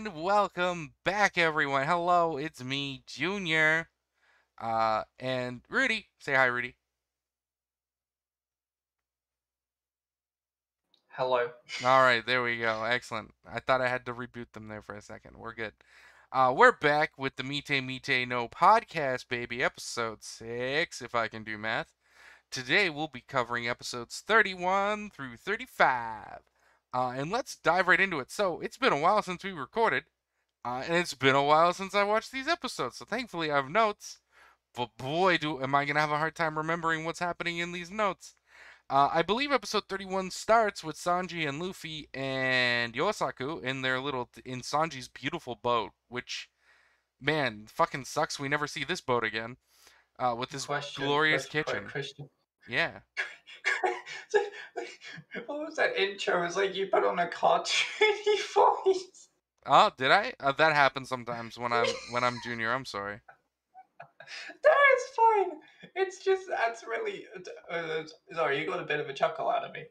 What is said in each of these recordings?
and welcome back, everyone. Hello, it's me, Junior. And Rudy. Say hi, Rudy. Hello. All right, there we go. Excellent. I thought I had to reboot them there for a second. We're good. We're back with the Mite No podcast, baby, episode 6, if I can do math. Today we'll be covering episodes 31 through 35. And let's dive right into it. So, it's been a while since we recorded. And it's been a while since I watched these episodes, so thankfully I have notes. But boy, am I gonna have a hard time remembering what's happening in these notes. I believe episode 31 starts with Sanji and Luffy and Yosaku in Sanji's beautiful boat, which, man, fucking sucks we never see this boat again. With this glorious kitchen. Question. Yeah. What was that intro? It's like you put on a cartoony voice. Oh, did I? That happens sometimes when I'm junior. I'm sorry. No, it's fine. It's just that's really. Sorry, you got a bit of a chuckle out of me.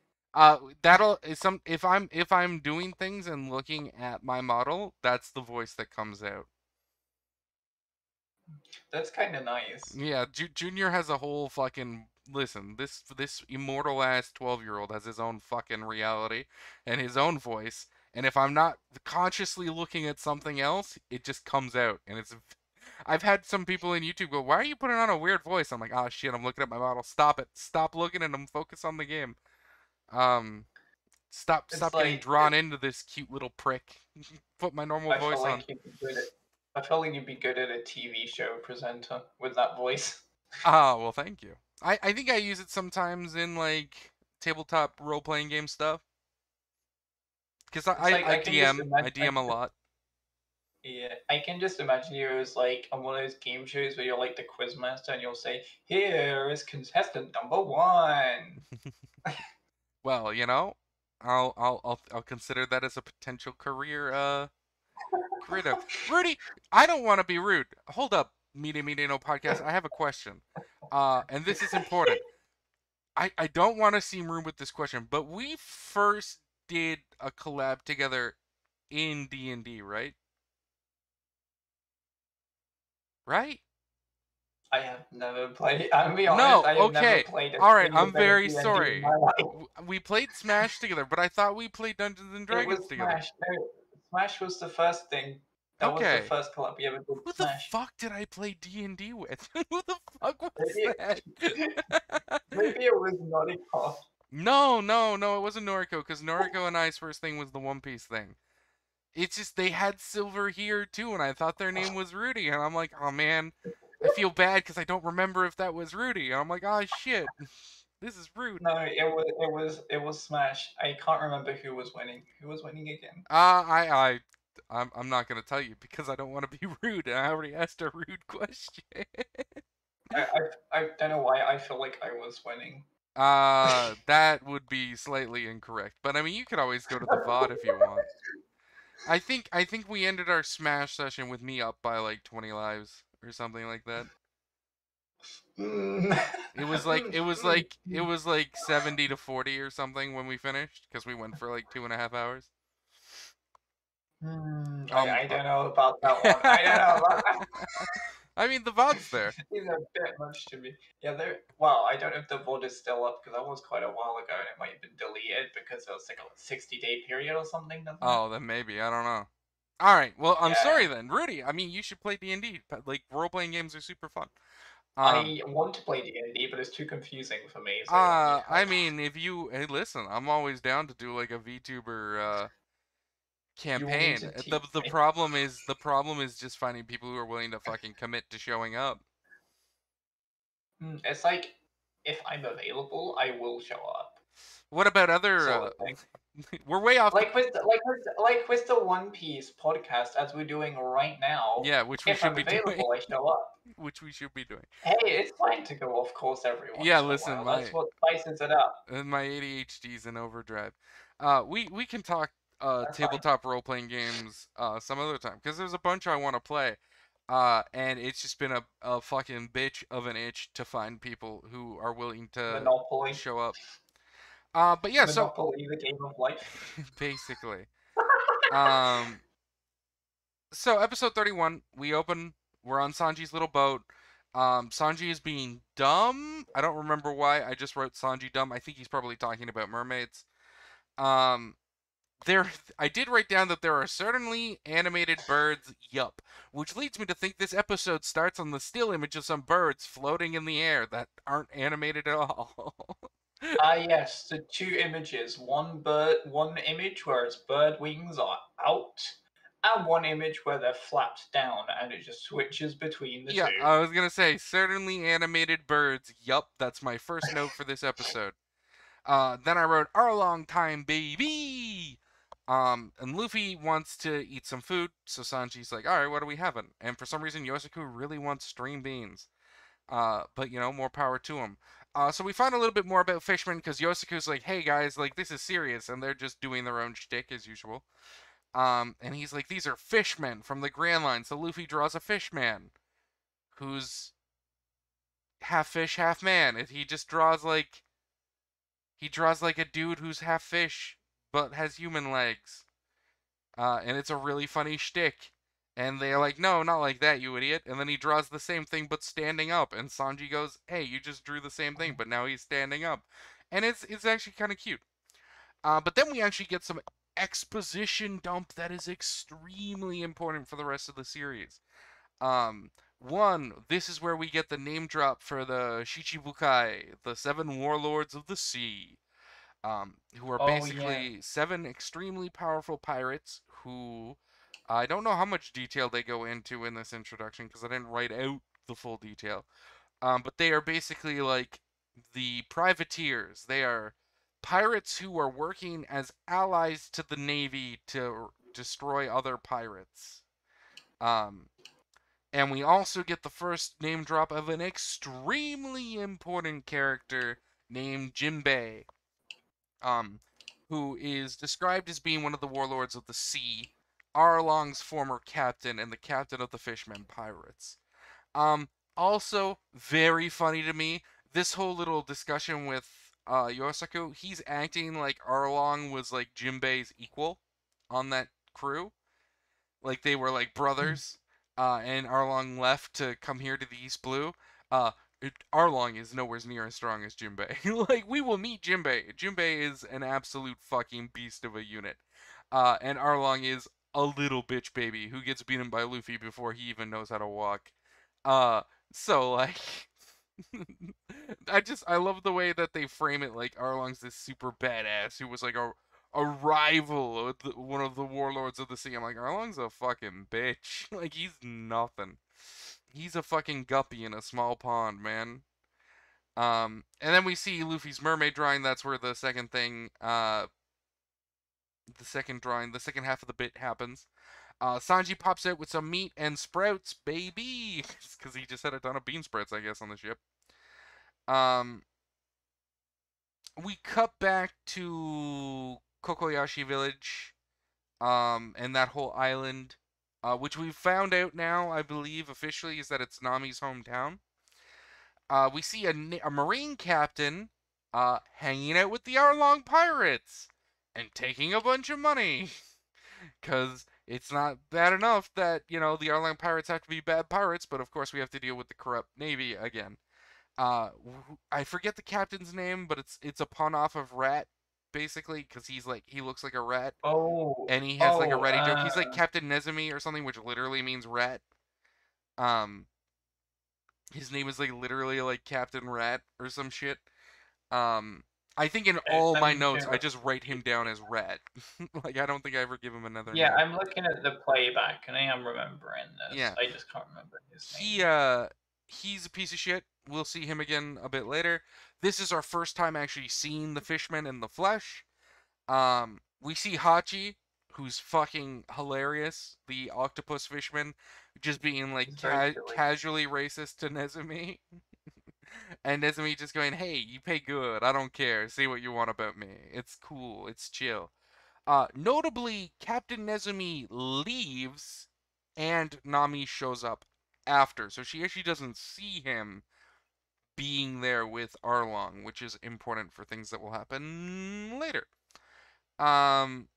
That'll is some if I'm doing things and looking at my model, that's the voice that comes out. That's kind of nice. Yeah, Junior has a whole fucking listen. This immortal ass 12-year-old has his own fucking reality and his own voice. And if I'm not consciously looking at something else, it just comes out. And it's I've had some people in YouTube go, "Why are you putting on a weird voice?" I'm like, "Oh shit, I'm looking at my model. Stop it. Stop looking at him. Focus on the game." Um, It's stop getting like drawn into this cute little prick. Put my normal I feel voice on. like you'd be good at. I feel like you'd be good at a TV show presenter with that voice. Ah, well, thank you. I think I use it sometimes in like tabletop role playing game stuff because I, It's I like I I can just DM I imagine. DM a lot. Yeah, I can just imagine you as like on one of those game shows where you're like the quizmaster and you'll say, "Here is contestant number one." Well, I'll consider that as a potential career. Rudy, I don't want to be rude. Hold up, Media No podcast. I have a question. And this is important. I don't want to seem rude with this question, but we first did a collab together in D&D, right? Right? I have never played. I'll be honest, No, I have never okay. played a All right, single I'm bit of very D&D in sorry. my life. We played Smash together, but I thought we played Dungeons and It Dragons was together. Smash. No, Smash was the first thing. That was the Okay. first collab we ever did. Who the Smash. fuck did I play D&D with? Who the fuck was Maybe, that? maybe it was Naughty. No, it wasn't Noriko, because Noriko and I's first thing was the One Piece thing. It's just they had Silver here too, and I thought their name was Rudy, and I'm like, oh man, I feel bad because I don't remember if that was Rudy. And I'm like, oh shit, this is rude. No, it was Smash. I can't remember who was winning. Who was winning again? I'm not gonna tell you because I don't want to be rude, and I already asked a rude question. I don't know why I feel like I was winning. That would be slightly incorrect, but I mean, you could always go to the VOD if you want. I think we ended our Smash session with me up by like 20 lives or something like that. Mm. It was like it was like it was like 70 to 40 or something when we finished because we went for like 2.5 hours. I don't know about that one. I don't know about that. I mean, the VOD's there. These are a bit much to me. Yeah, they're well. I don't know if the VOD is still up because that was quite a while ago and it might have been deleted because it was like a 60-day period or something, doesn't it? Oh, then maybe I don't know. All right, well, I'm Yeah. sorry then, Rudy. I mean, you should play D&D. Like role playing games are super fun. Um, I want to play D&D, but it's too confusing for me, so I need I help. mean, if you hey, listen, I'm always down to do like a VTuber You will need campaign. to The teach the me. problem is just finding people who are willing to fucking commit to showing up. It's like if I'm available, I will show up, What about other? sort of thing. We're way off the. Like with the One Piece podcast as we're doing right now. Yeah, which we If should I'm be doing. available, I show up. Which we should be doing. Hey, it's fine to go off course every Yeah, once in a listen, while. That's my what spices it up. my ADHD's in overdrive. We can talk That's fine. tabletop role playing games some other time because there's a bunch I want to play. And it's just been a fucking bitch of an itch to find people who are willing to Monopoly. show up. But yeah, so Monopoly, the game of life. basically, um, So episode 31, we open. We're on Sanji's little boat. Sanji is being dumb. I don't remember why. I just wrote Sanji dumb. I think he's probably talking about mermaids. Um, there, I did write down that there are certainly animated birds. Yup, which leads me to think this episode starts on the still image of some birds floating in the air that aren't animated at all. Ah, yes, the two images. One image where its bird wings are out, and one image where they're flapped down, and it just switches between the Yeah, two. I was gonna say certainly animated birds. Yup, that's my first note for this episode. Then I wrote our long time baby. And Luffy wants to eat some food, so Sanji's like, all right, what are we having? And for some reason, Yosaku really wants string beans. But more power to him. So we find a little bit more about fishmen because Yosaku's like, hey guys, like this is serious, and they're just doing their own shtick as usual. And he's like, these are fishmen from the Grand Line. So Luffy draws a fishman who's half fish, half man. And he draws like a dude who's half fish but has human legs. And it's a really funny shtick. And they're like, no, not like that, you idiot. And then he draws the same thing but standing up. And Sanji goes, hey, you just drew the same thing, but now he's standing up. And it's actually kind of cute. But then we actually get some exposition dump that is extremely important for the rest of the series. Um, One, this is where we get the name drop for the Shichibukai, the seven warlords of the sea, who are Oh yeah. basically seven extremely powerful pirates who I don't know how much detail they go into in this introduction because I didn't write out the full detail. But they are basically like the privateers. They are pirates who are working as allies to the navy to destroy other pirates. Um, and we also get the first name drop of an extremely important character named Jinbei, um, who is described as being one of the warlords of the sea, Arlong's former captain and the captain of the Fishmen Pirates. Um, Also very funny to me, this whole little discussion with Yosaku, he's acting like Arlong was like Jinbei's equal on that crew, like they were like brothers. And Arlong left to come here to the East Blue. Arlong is nowhere near as strong as Jinbei. Like we will meet Jinbei. Jinbei is an absolute fucking beast of a unit. And Arlong is a little bitch baby who gets beaten by Luffy before he even knows how to walk. Uh, so like, I love the way that they frame it. Like Arlong's this super badass who was like a rival of one of the warlords of the sea. I'm like, Arlong's a fucking bitch. Like he's nothing. He's a fucking guppy in a small pond, man. And then we see Luffy's mermaid drawing. That's where the second drawing, the second half of the bit happens. Sanji pops out with some meat and sprouts, baby, because he just had a ton of bean sprouts, I guess, on the ship. Um, we cut back to Cocoyashi Village, and that whole island, which we found out now, I believe, officially, is that it's Nami's hometown. We see a marine captain, hanging out with the Arlong pirates and taking a bunch of money. Because it's not bad enough that the Arlong pirates have to be bad pirates, but of course we have to deal with the corrupt navy again. I forget the captain's name, but it's a pun off of Rat, basically, because he looks like a rat, Oh, and he has like a oh, ratty joke. He's like Captain Nezumi or something, which literally means rat. Um, his name is like literally like Captain Rat or some shit. Um, I think in all let my me notes check I up. just write him down as Rat. Like I don't think I ever give him another Yeah, name. I'm looking at the playback, and I am remembering this. Yeah, I just can't remember his he name. uh he's a piece of shit. We'll see him again a bit later. This is our first time actually seeing the fishman in the flesh. We see Hachi, who's fucking hilarious, the octopus fishman, just being like It's very silly. casually racist to Nezumi, and Nezumi just going, "Hey, you pay good. I don't care. Say what you want about me. It's cool. It's chill." Notably, Captain Nezumi leaves, and Nami shows up after, so she actually doesn't see him being there with Arlong, which is important for things that will happen later. Um,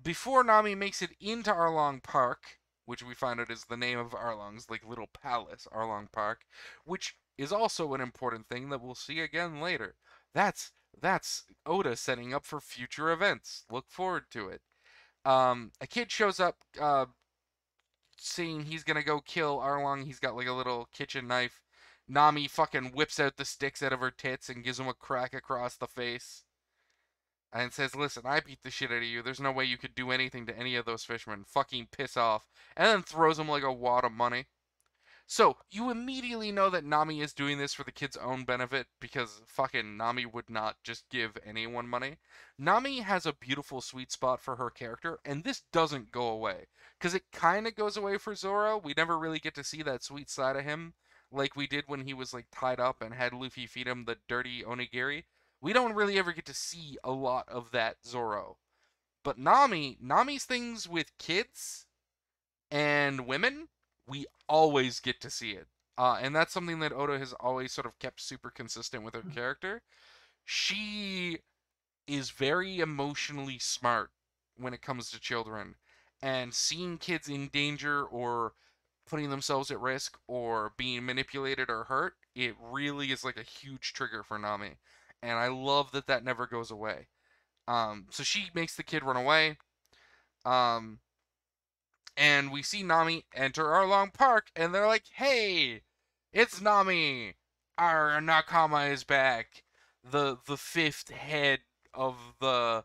Before Nami makes it into Arlong Park, which we find out is the name of Arlong's like little palace, Arlong Park, which is also an important thing that we'll see again later. That's that's Oda setting up for future events. Look forward to it. A kid shows up, saying he's gonna go kill Arlong. He's got like a little kitchen knife. Nami fucking whips out the sticks out of her tits and gives him a crack across the face and says, "Listen, I beat the shit out of you. There's no way you could do anything to any of those fishermen. Fucking piss off." And then throws him like a wad of money. So you immediately know that Nami is doing this for the kid's own benefit because fucking Nami would not just give anyone money. Nami has a beautiful sweet spot for her character, and this doesn't go away. Because it kind of goes away for Zoro. We never really get to see that sweet side of him like we did when he was like tied up and had Luffy feed him the dirty onigiri. We don't really ever get to see a lot of that Zoro. But Nami's things with kids and women, we always get to see it. And that's something that Oda has always sort of kept super consistent with her character. She is very emotionally smart when it comes to children. And seeing kids in danger or putting themselves at risk or being manipulated or hurt, it really is like a huge trigger for Nami. And I love that that never goes away. So she makes the kid run away. Um, and we see Nami enter Arlong Park, and they're like, "Hey, it's Nami. Our Nakama is back. The fifth head of the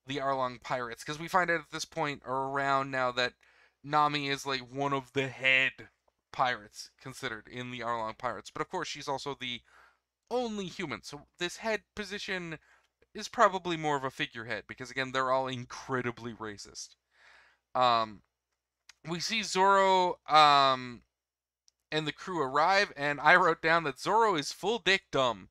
Arlong pirates." Because we find out at this point or around now that Nami is like one of the head pirates considered in the Arlong pirates. But of course, she's also the only human. So this head position is probably more of a figurehead because again, they're all incredibly racist. Um, we see Zoro and the crew arrive, and I wrote down that Zoro is full dick dumb.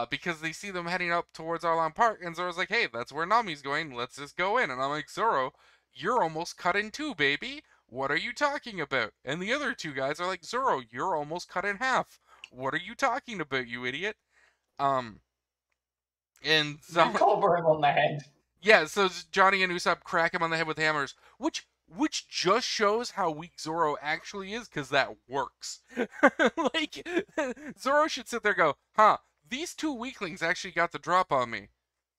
Because they see them heading up towards Arlong Park, and Zoro's like, "Hey, that's where Nami's going. Let's just go in." And I'm like, "Zoro, you're almost cut in two, baby. What are you talking about?" And the other two guys are like, "Zoro, you're almost cut in half. What are you talking about, you idiot?" Um, and They so clobber him on the head. yeah, so Johnny and Usopp crack him on the head with hammers, which just shows how weak Zoro actually is, because that works. Like Zoro should sit there and go, "Huh, these two weaklings actually got the drop on me.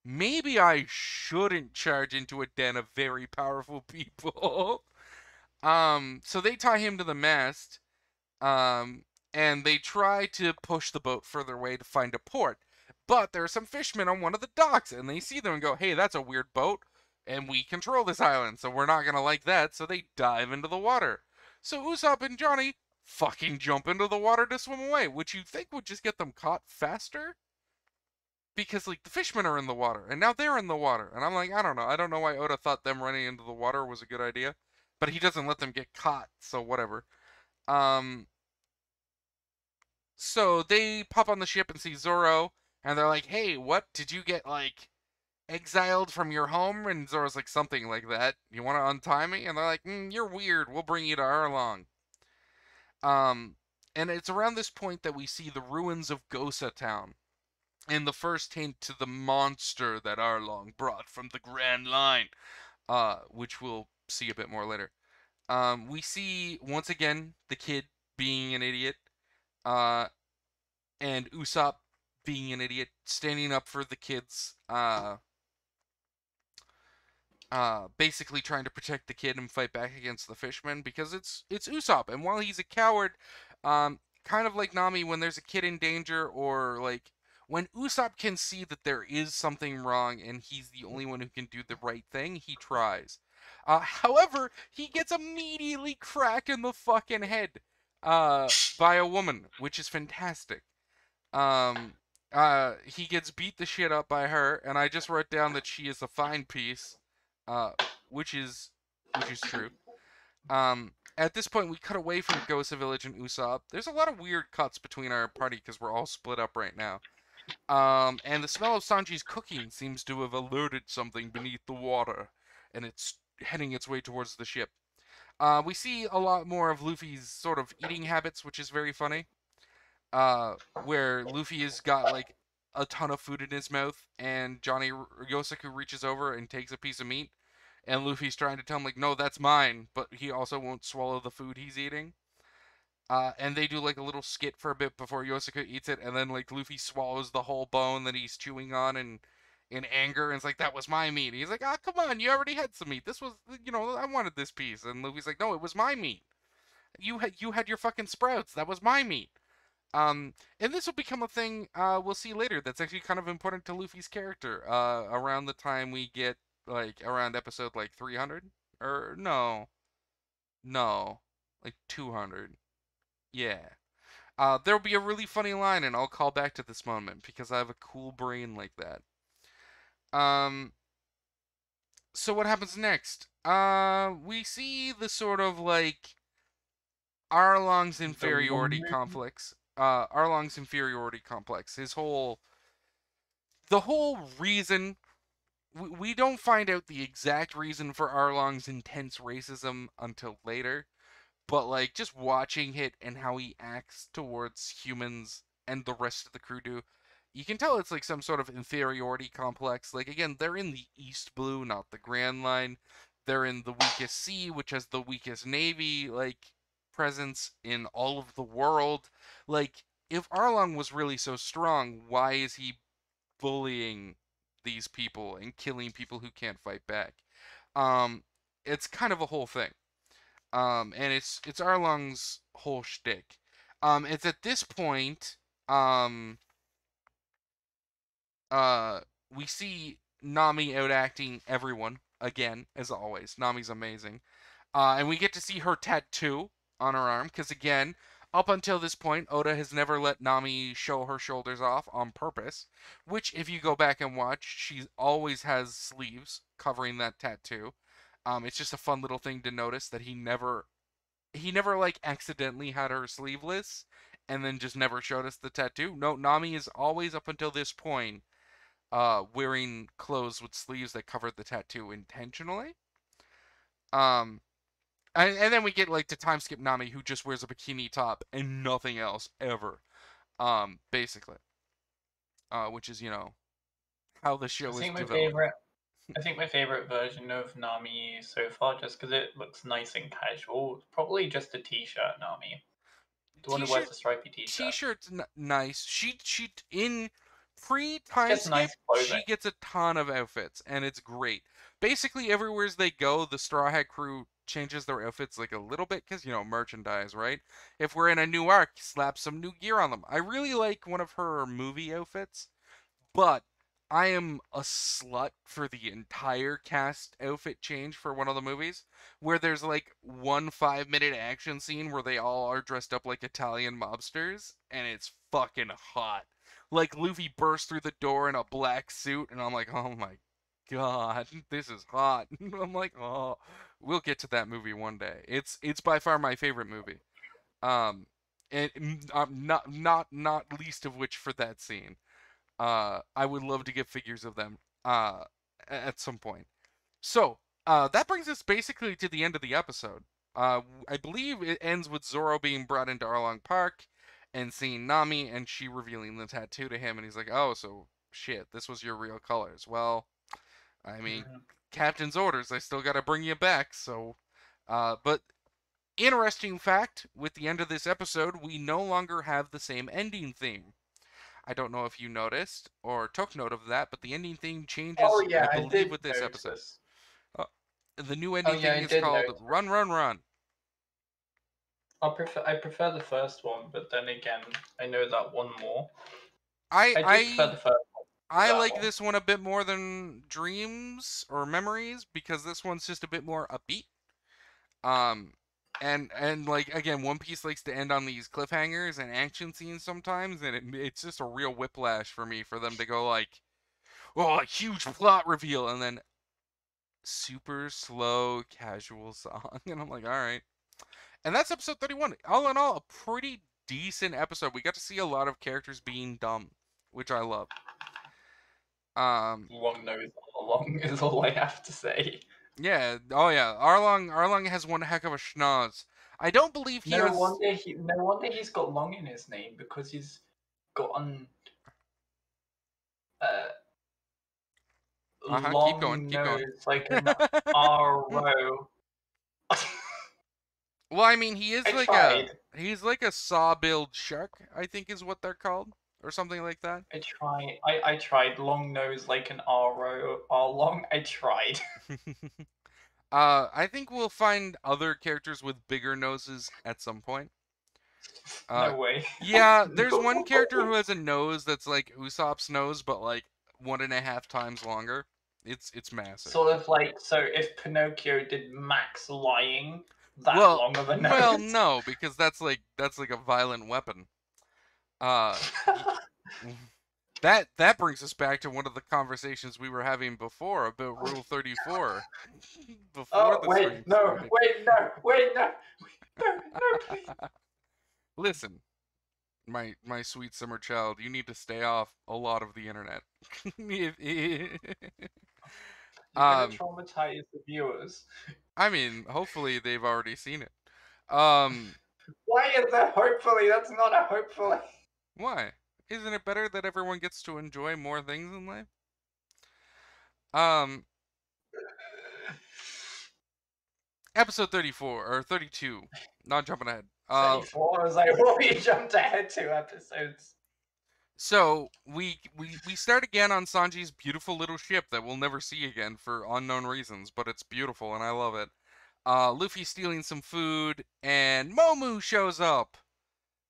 Maybe I shouldn't charge into a den of very powerful people." So they tie him to the mast, um, and they try to push the boat further away to find a port. But there are some fishermen on one of the docks, and they see them and go, "Hey, that's a weird boat, and we control this island, so we're not gonna like that." So they dive into the water. So Usopp and Johnny fucking jump into the water to swim away, which you'd think would just get them caught faster. Because like the fishermen are in the water, and now they're in the water, and I'm like, I don't know. I don't know why Oda thought them running into the water was a good idea, but he doesn't let them get caught, so whatever. Um, So they pop on the ship and see Zoro, and they're like, "Hey, what? Did you get like exiled from your home?" And Zoro's like, "Something like that. You want to untie me?" And they're like, "You're weird. We'll bring you to Arlong." Um, and it's around this point that we see the ruins of Gosa Town, and the first hint to the monster that Arlong brought from the Grand Line, which we'll see a bit more later. We see once again the kid being an idiot. Uh, and Usopp being an idiot, standing up for the kids, basically trying to protect the kid and fight back against the fishmen because it's Usopp, and while he's a coward, kind of like Nami, when there's a kid in danger or like when Usopp can see that there is something wrong and he's the only one who can do the right thing, he tries. However, he gets immediately cracked in the fucking head by a woman, which is fantastic. Um, he gets beat the shit up by her, and I just wrote down that she is a fine piece, uh, which is which is true. At this point, we cut away from Gosa Village and Usopp. There's a lot of weird cuts between our party because we're all split up right now. And the smell of Sanji's cooking seems to have alerted something beneath the water, and it's heading its way towards the ship. We see a lot more of Luffy's sort of eating habits, which is very funny. Where Luffy has got like a ton of food in his mouth, and Johnny Yosaku reaches over and takes a piece of meat, and Luffy's trying to tell him like, no, that's mine, but he also won't swallow the food he's eating. And they do like a little skit for a bit before Yosuke eats it, and then like Luffy swallows the whole bone that he's chewing on and in anger, and it's like, that was my meat. And he's like, ah, come on, you already had some meat. This was, I wanted this piece. And Luffy's like, no, it was my meat. You had your fucking sprouts. That was my meat. And this will become a thing we'll see later. That's actually kind of important to Luffy's character. Around the time we get like around episode like 300, or no, like 200. Yeah. There'll be a really funny line, and I'll call back to this moment because I have a cool brain like that. Um, so what happens next? We see the sort of like Arlong's The rum inferiority movie. complex. Arlong's inferiority complex. The whole reason we don't find out the exact reason for Arlong's intense racism until later, but like just watching it and how he acts towards humans and the rest of the crew do, you can tell it's like some sort of inferiority complex. Like again, they're in the East Blue, not the Grand Line. They're in the weakest sea, which has the weakest navy like presence in all of the world. Like if Arlong was really so strong, why is he bullying these people and killing people who can't fight back? Um, it's kind of a whole thing. And it's Arlong's whole shtick. It's at this point, um, uh, we see Nami out acting everyone again, as always. Nami's amazing. And we get to see her tattoo on her arm, because again, up until this point, Oda has never let Nami show her shoulders off on purpose. Which, if you go back and watch, she always has sleeves covering that tattoo. It's just a fun little thing to notice that he never like accidentally had her sleeveless and then just never showed us the tattoo. No, Nami is always up until this point wearing clothes with sleeves that covered the tattoo intentionally. Um and then we get like to time skip Nami, who just wears a bikini top and nothing else ever. Basically. Which is, how the I show is think my developed. favorite. I think my favorite version of Nami so far, just because it looks nice and casual, is probably just a t-shirt Nami. The one who wears T-shirt the stripy t-shirt. T-shirt's nice. She in pre It's time just skip nice she clothing. gets a ton of outfits and it's great. Basically everywhere they go, the Straw Hat crew changes their outfits like a little bit because merchandise, right? If we're in a new arc, slap some new gear on them. I really like one of her movie outfits, but I am a slut for the entire cast outfit change for one of the movies, where there's like one 5 minute action scene where they all are dressed up like Italian mobsters, and it's fucking hot. Like Luffy bursts through the door in a black suit, and I'm like, oh my god, this is hot. I'm like, oh, we'll get to that movie one day. It's by far my favorite movie. Um, and not least of which for that scene. I would love to get figures of them at some point. So, that brings us basically to the end of the episode. I believe it ends with Zoro being brought into Arlong Park and seeing Nami and she revealing the tattoo to him, and he's like, oh, so shit, this was your real colors. Well, I mean, Mm. captain's orders, I still gotta bring you back, so. But interesting fact with the end of this episode, we no longer have the same ending theme. I don't know if you noticed or took note of that, but the ending theme changes, Oh I yeah, I believe, did with this episode. notice. Uh, the new Oh ending yeah, theme I is did called notice. Run, Run, Run. I prefer the first one, but then again, I know that one more. I I do prefer I the first one to I that like one. this one a bit more than Dreams or Memories because this one's just a bit more upbeat. Um, and like again, One Piece likes to end on these cliffhangers and action scenes sometimes, and it's just a real whiplash for me for them to go like, oh, a huge plot reveal, and then super slow, casual song, and I'm like, all right. And that's episode 31. All in all, a pretty decent episode. We got to see a lot of characters being dumb, which I love. Um, Long nose all along is all I have to say. yeah. Oh yeah. Arlong has one heck of a schnoz. I don't believe he has. No wonder he's got long in his name because he's gotten uh, Keep going, long keep going. nose like an RO. Well, I mean, he is I like a tried. he's like a saw-billed shark, I think is what they're called, or something like that. I tried long nose like an RO. R long. I tried. I think we'll find other characters with bigger noses at some point. Uh, No way. yeah, there's No one character who way. has a nose that's like Usopp's nose, but like 1.5 times longer. It's massive. Sort of like, so if Pinocchio did max lying, that Well, long of a well, nose. no, because that's like a violent weapon. Uh, y- that brings us back to one of the conversations we were having before about Rule 34 before Oh the wait, stream no, started. wait, no, wait, no, no, no, please. Listen, my sweet summer child, you need to stay off a lot of the internet. You're gonna um, traumatize the viewers. I mean, hopefully they've already seen it. Um, Why is that hopefully? That's not a hopefully. why? Isn't it better that everyone gets to enjoy more things in life? Um, episode 34 or 32. Not jumping ahead. 34. I was like, what? You jumped ahead 2 episodes. So we start again on Sanji's beautiful little ship that we'll never see again for unknown reasons, but it's beautiful and I love it. Luffy stealing some food, and Momu shows up.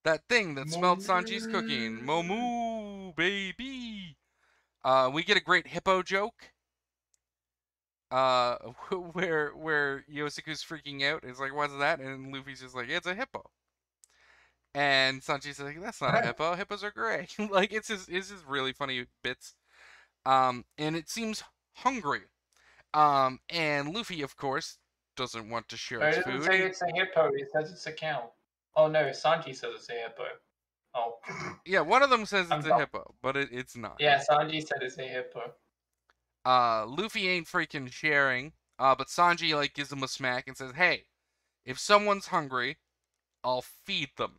That thing that smelled Sanji's cooking. Momu, baby. We get a great hippo joke. Uh, where Yosuke's freaking out. It's like, what's that? And Luffy's just like, it's a hippo. And Sanji's like, that's not a hippo. Hippos are gray. Like it's just really funny bits. And it seems hungry. And Luffy, of course, doesn't want to share Oh, its he doesn't food. say it's a hippo. He says it's a cow. Oh no, Sanji says it's a hippo. Oh, Yeah, one of them says it's I'm a dumb. hippo, but it's not. Yeah, Sanji said it's a hippo. Luffy ain't freaking sharing. But Sanji like gives him a smack and says, "Hey, if someone's hungry, I'll feed them."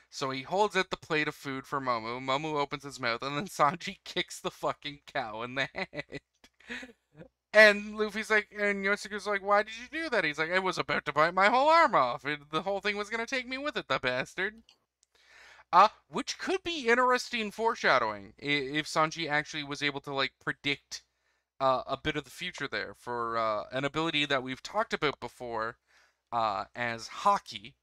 So he holds out the plate of food for Momu. Momu opens his mouth, and then Sanji kicks the fucking cow in the head. And Luffy's like, and Yosuke's like, why did you do that? He's like, I was about to bite my whole arm off. The whole thing was gonna take me with it, the bastard. Which could be interesting foreshadowing if Sanji actually was able to like predict a bit of the future there for an ability that we've talked about before as hockey,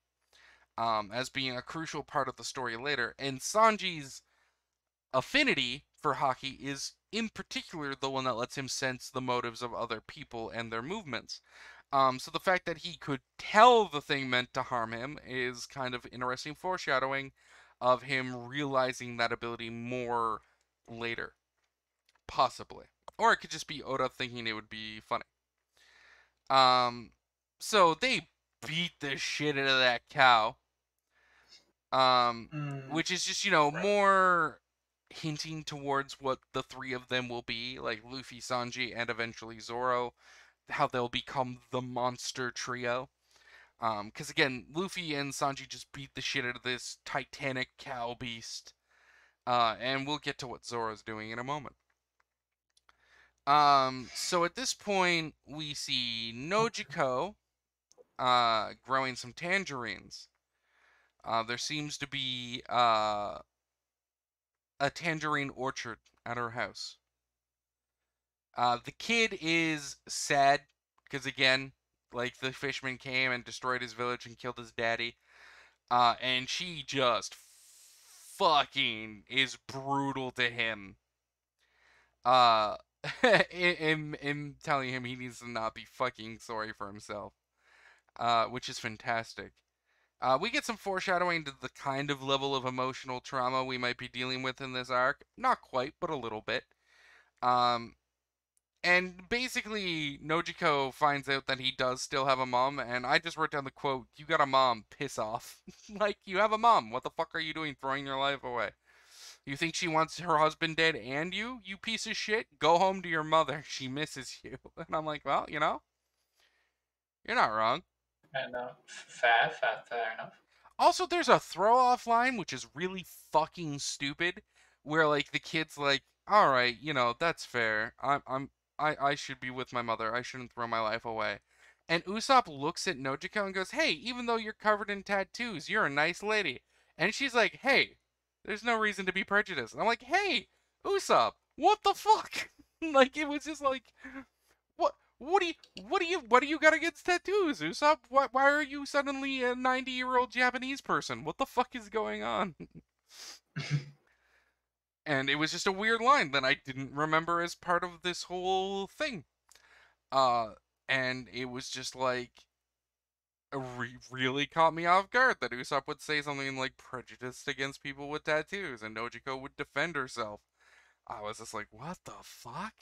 as being a crucial part of the story later. And Sanji's affinity for hockey is in particular the one that lets him sense the motives of other people and their movements. So the fact that he could tell the thing meant to harm him is kind of interesting foreshadowing of him realizing that ability more later, possibly. Or it could just be Oda thinking it would be funny. Um, so they beat the shit out of that cow. Um, Mm. which is just, more hinting towards what the three of them will be, like Luffy, Sanji, and eventually Zoro, how they'll become the monster trio. Because again, Luffy and Sanji just beat the shit out of this titanic cow beast. And we'll get to what Zoro's doing in a moment. So at this point, we see Nojiko, growing some tangerines. There seems to be, a tangerine orchard at her house. The kid is sad because again, like the fisherman came and destroyed his village and killed his daddy. And she just fucking is brutal to him. Uh, in telling him he needs to not be fucking sorry for himself. Which is fantastic. We get some foreshadowing to the kind of level of emotional trauma we might be dealing with in this arc. Not quite, but a little bit. Um, and basically, Nojiko finds out that he does still have a mom, and I just wrote down the quote, "You got a mom, piss off." Like, you have a mom. What the fuck are you doing throwing your life away? You think she wants her husband dead and you piece of shit? Go home to your mother. She misses you. And I'm like, well, you're not wrong. And fair enough. Also, there's a throw off line which is really fucking stupid, where like the kid's like, "All right, that's fair. I should be with my mother. I shouldn't throw my life away. And Usopp looks at Nojiko and goes, "Hey, even though you're covered in tattoos, you're a nice lady." And she's like, "Hey, there's no reason to be prejudiced." And I'm like, "Hey, Usopp, what the fuck?" Like it was just like, what do you got against tattoos, Usopp? Why are you suddenly a 90-year-old Japanese person? What the fuck is going on? And it was just a weird line that I didn't remember as part of this whole thing. Uh, and it was just like really caught me off guard that Usopp would say something like prejudiced against people with tattoos, and Nojiko would defend herself. I was just like, what the fuck?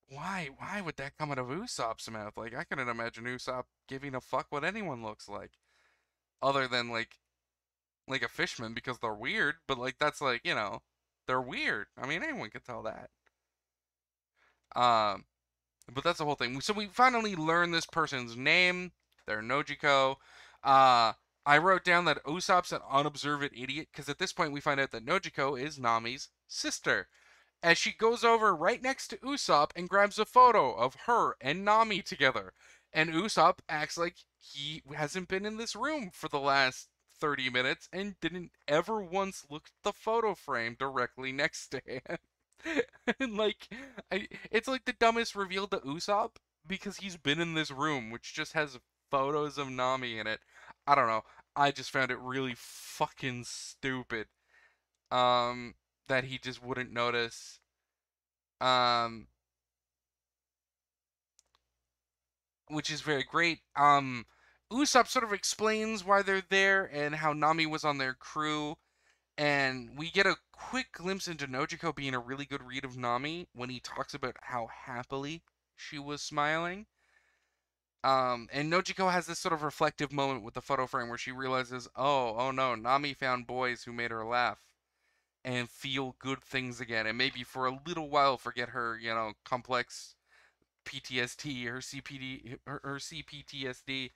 Why would that come out of Usopp's mouth? Like, I couldn't imagine Usopp giving a fuck what anyone looks like, other than like a fishman because they're weird. But like that's like they're weird. I mean, anyone could tell that. Um, but that's the whole thing. So we finally learn this person's name. They're Nojiko. Uh, I wrote down that Usopp's an unobservant idiot because at this point we find out that Nojiko is Nami's sister. As she goes over right next to Usopp and grabs a photo of her and Nami together. And Usopp acts like he hasn't been in this room for the last 30 minutes and didn't ever once look at the photo frame directly next to him. And like, it's like the dumbest reveal to Usopp because he's been in this room, which just has photos of Nami in it. I don't know. I just found it really fucking stupid. Um, that he just wouldn't notice. Um, which is very great. Usopp sort of explains why they're there and how Nami was on their crew, and we get a quick glimpse into Nojiko being a really good read of Nami when he talks about how happily she was smiling. And Nojiko has this sort of reflective moment with the photo frame where she realizes, oh no, Nami found boys who made her laugh and feel good things again, and maybe for a little while forget her, complex PTSD, her CPTSD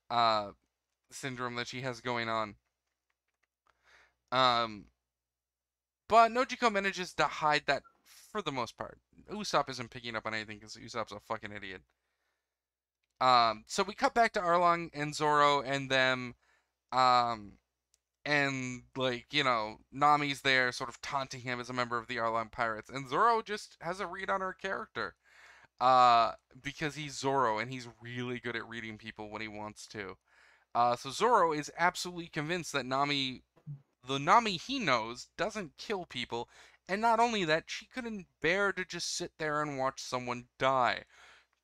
uh, syndrome that she has going on. Um, but Nojiko manages to hide that for the most part. Usopp isn't picking up on anything because Usopp's a fucking idiot. So we cut back to Arlong and Zoro and them, um, and like Nami's there, sort of taunting him as a member of the Arlong Pirates, and Zoro just has a read on her character, because he's Zoro and he's really good at reading people when he wants to. So Zoro is absolutely convinced that the Nami he knows, doesn't kill people, and not only that, she couldn't bear to just sit there and watch someone die.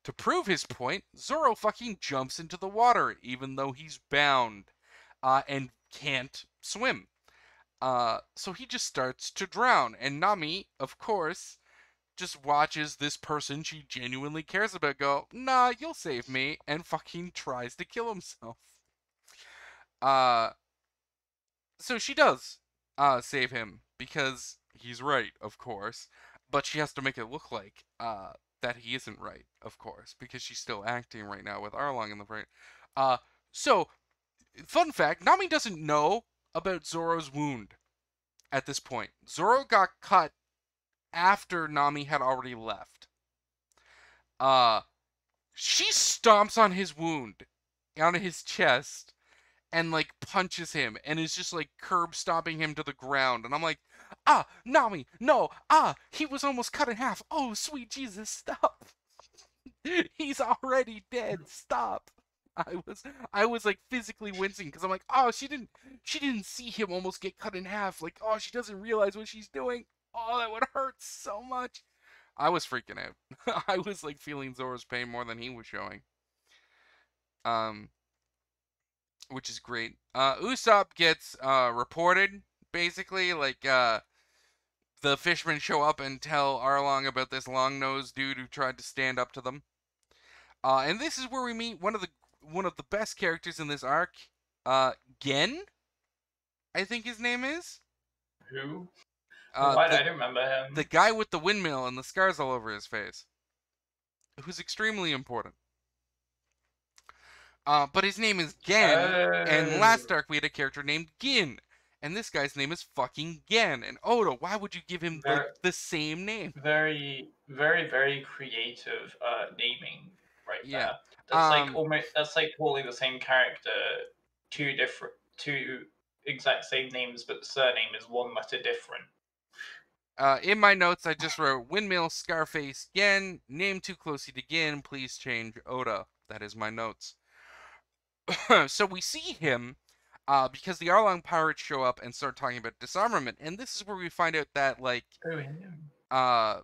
To prove his point, Zoro fucking jumps into the water, even though he's bound, and can't swim. So he just starts to drown, and Nami, of course, just watches this person she genuinely cares about go, nah, you'll save me, and fucking tries to kill himself. Uh, so she does save him because he's right, of course, but she has to make it look like that he isn't right, of course, because she's still acting right now with Arlong in the front. Uh, so fun fact: Nami doesn't know about Zoro's wound at this point. Zoro got cut after Nami had already left. Uh, she stomps on his wound, on his chest, and like punches him and is just like curb stomping him to the ground. And I'm like, Nami, no, he was almost cut in half. Oh, sweet Jesus, stop. He's already dead. Stop. I was like physically wincing because I'm like, oh, she didn't see him almost get cut in half. Like, oh, she doesn't realize what she's doing. Oh, that would hurt so much. I was freaking out. I was like feeling Zoro's pain more than he was showing. Um, which is great. Usopp gets reported basically like the fishermen show up and tell Arlong about this long-nosed dude who tried to stand up to them. And this is where we meet one of the best characters in this arc, Gen, I think his name is. Who? What? The I don't remember the him. guy with the windmill and the scars all over his face, who's extremely important. But his name is Gen, and Oh. last arc we had a character named Gin. and this guy's name is fucking Gen. And Oda, why would you give him like Very, the same name? very creative naming right Yeah. there. Um. That's like calling the same character two exact same names, but the surname is one letter different. In my notes, I just wrote Windmill, Scarface, Gen, name too closely to Gen, please change Oda. That is my notes. So we see him because the Arlong pirates show up and start talking about disarmament, and this is where we find out that like Oh, him. uh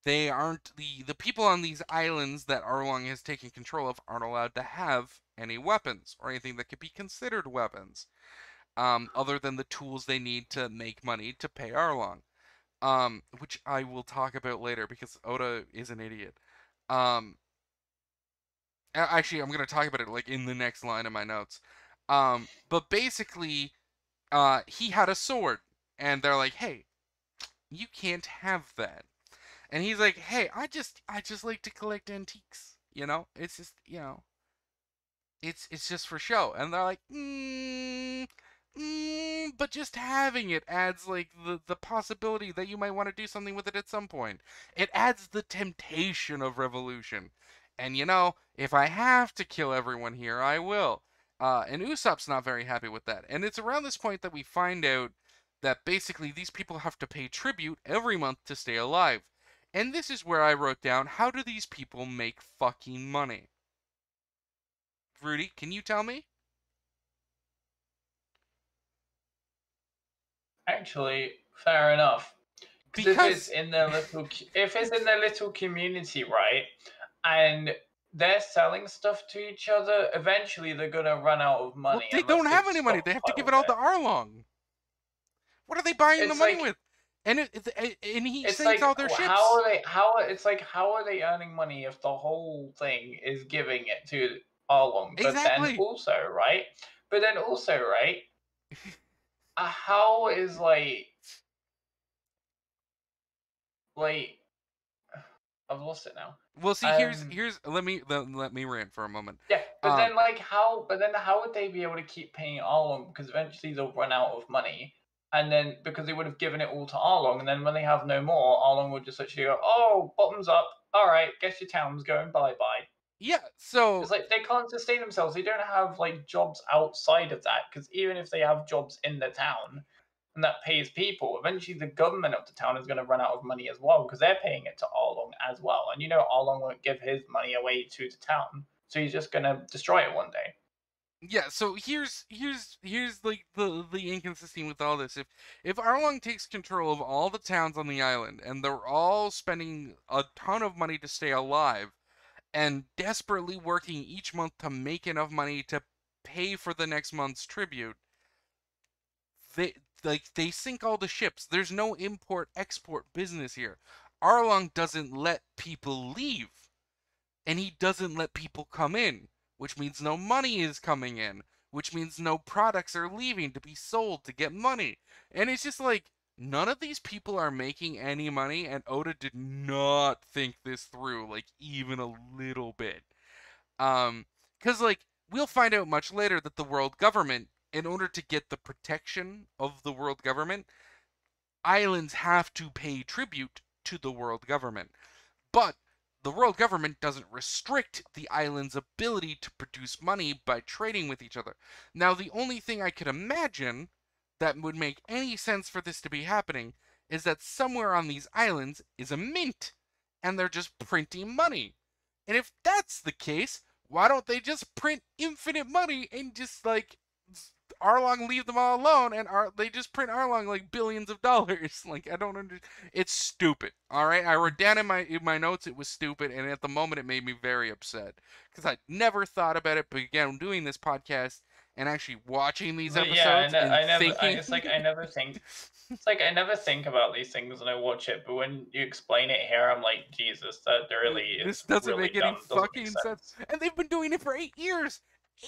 they aren't the people on these islands that Arlong has taken control of aren't allowed to have any weapons or anything that could be considered weapons, other than the tools they need to make money to pay Arlong, which I will talk about later because Oda is an idiot. Um, Actually, I'm gonna talk about it like in the next line of my notes. But basically, he had a sword, and they're like, "Hey, you can't have that." And he's like, "Hey, I just like to collect antiques. It's just, it's just for show." And they're like, but just having it adds like the possibility that you might want to do something with it at some point. It adds the temptation of revolution. And if I have to kill everyone here, I will. And Usopp's not very happy with that. And it's around this point that we find out that basically these people have to pay tribute every month to stay alive. And this is where I wrote down, how do these people make fucking money? Rudy, can you tell me? Actually, fair enough. Because Because if it's in their little community, right, and they're selling stuff to each other, eventually they're gonna run out of well, money they unless don't have they've any money. They have to give stockpiled it all to it. Arlong. What are they buying the It's money like with? And he it's sinks like all their how ships. are they how it's like how are they earning money if the whole thing is giving it to Arlong? Exactly. But then also right, how is like I've lost it now. Well, see, here's Um, here's let me rant for a moment. Yeah, Um, but then how would they be able to keep paying Arlong? Because eventually they'll run out of money, and then because they would have given it all to Arlong, and then when they have no more, Arlong would just actually go, "Oh, bottoms up. All right, guess your town's going bye bye." yeah. It's So like they can't sustain themselves. They don't have like jobs outside of that. Because even if they have jobs in the town, and that pays people, eventually the government of the town is going to run out of money as well because they're paying it to Arlong as well. And Arlong won't give his money away to the town, so he's just going to destroy it one day. yeah. So here's like the inconsistency with all this. If Arlong takes control of all the towns on the island and they're all spending a ton of money to stay alive and desperately working each month to make enough money to pay for the next month's tribute, they they sink all the ships. There's no import export business here. Arlong doesn't let people leave, and he doesn't let people come in, which means no money is coming in, which means no products are leaving to be sold to get money. And it's just like none of these people are making any money, and Oda did not think this through like even a little bit. Cuz like we'll find out much later that the world government, in order to get the protection of the world government, islands have to pay tribute to the world government. But the world government doesn't restrict the island's ability to produce money by trading with each other. Now, the only thing I could imagine that would make any sense for this to be happening is that somewhere on these islands is a mint, and they're just printing money. And if that's the case, why don't they just print infinite money and just like Arlong leave them all alone, and they just print Arlong like billions of dollars? Like I don't understand. It's stupid. All right, I wrote down in my notes it was stupid, and at the moment it made me very upset because I never thought about it. But again, doing this podcast and actually watching these But yeah, episodes and thinking, it's like I never think. It's like I never think about these things when I watch it, but when you explain it here, I'm like, Jesus, that really this is doesn't really make any dumb. Doesn't make fucking sense. sense. And they've been doing it for 8 years.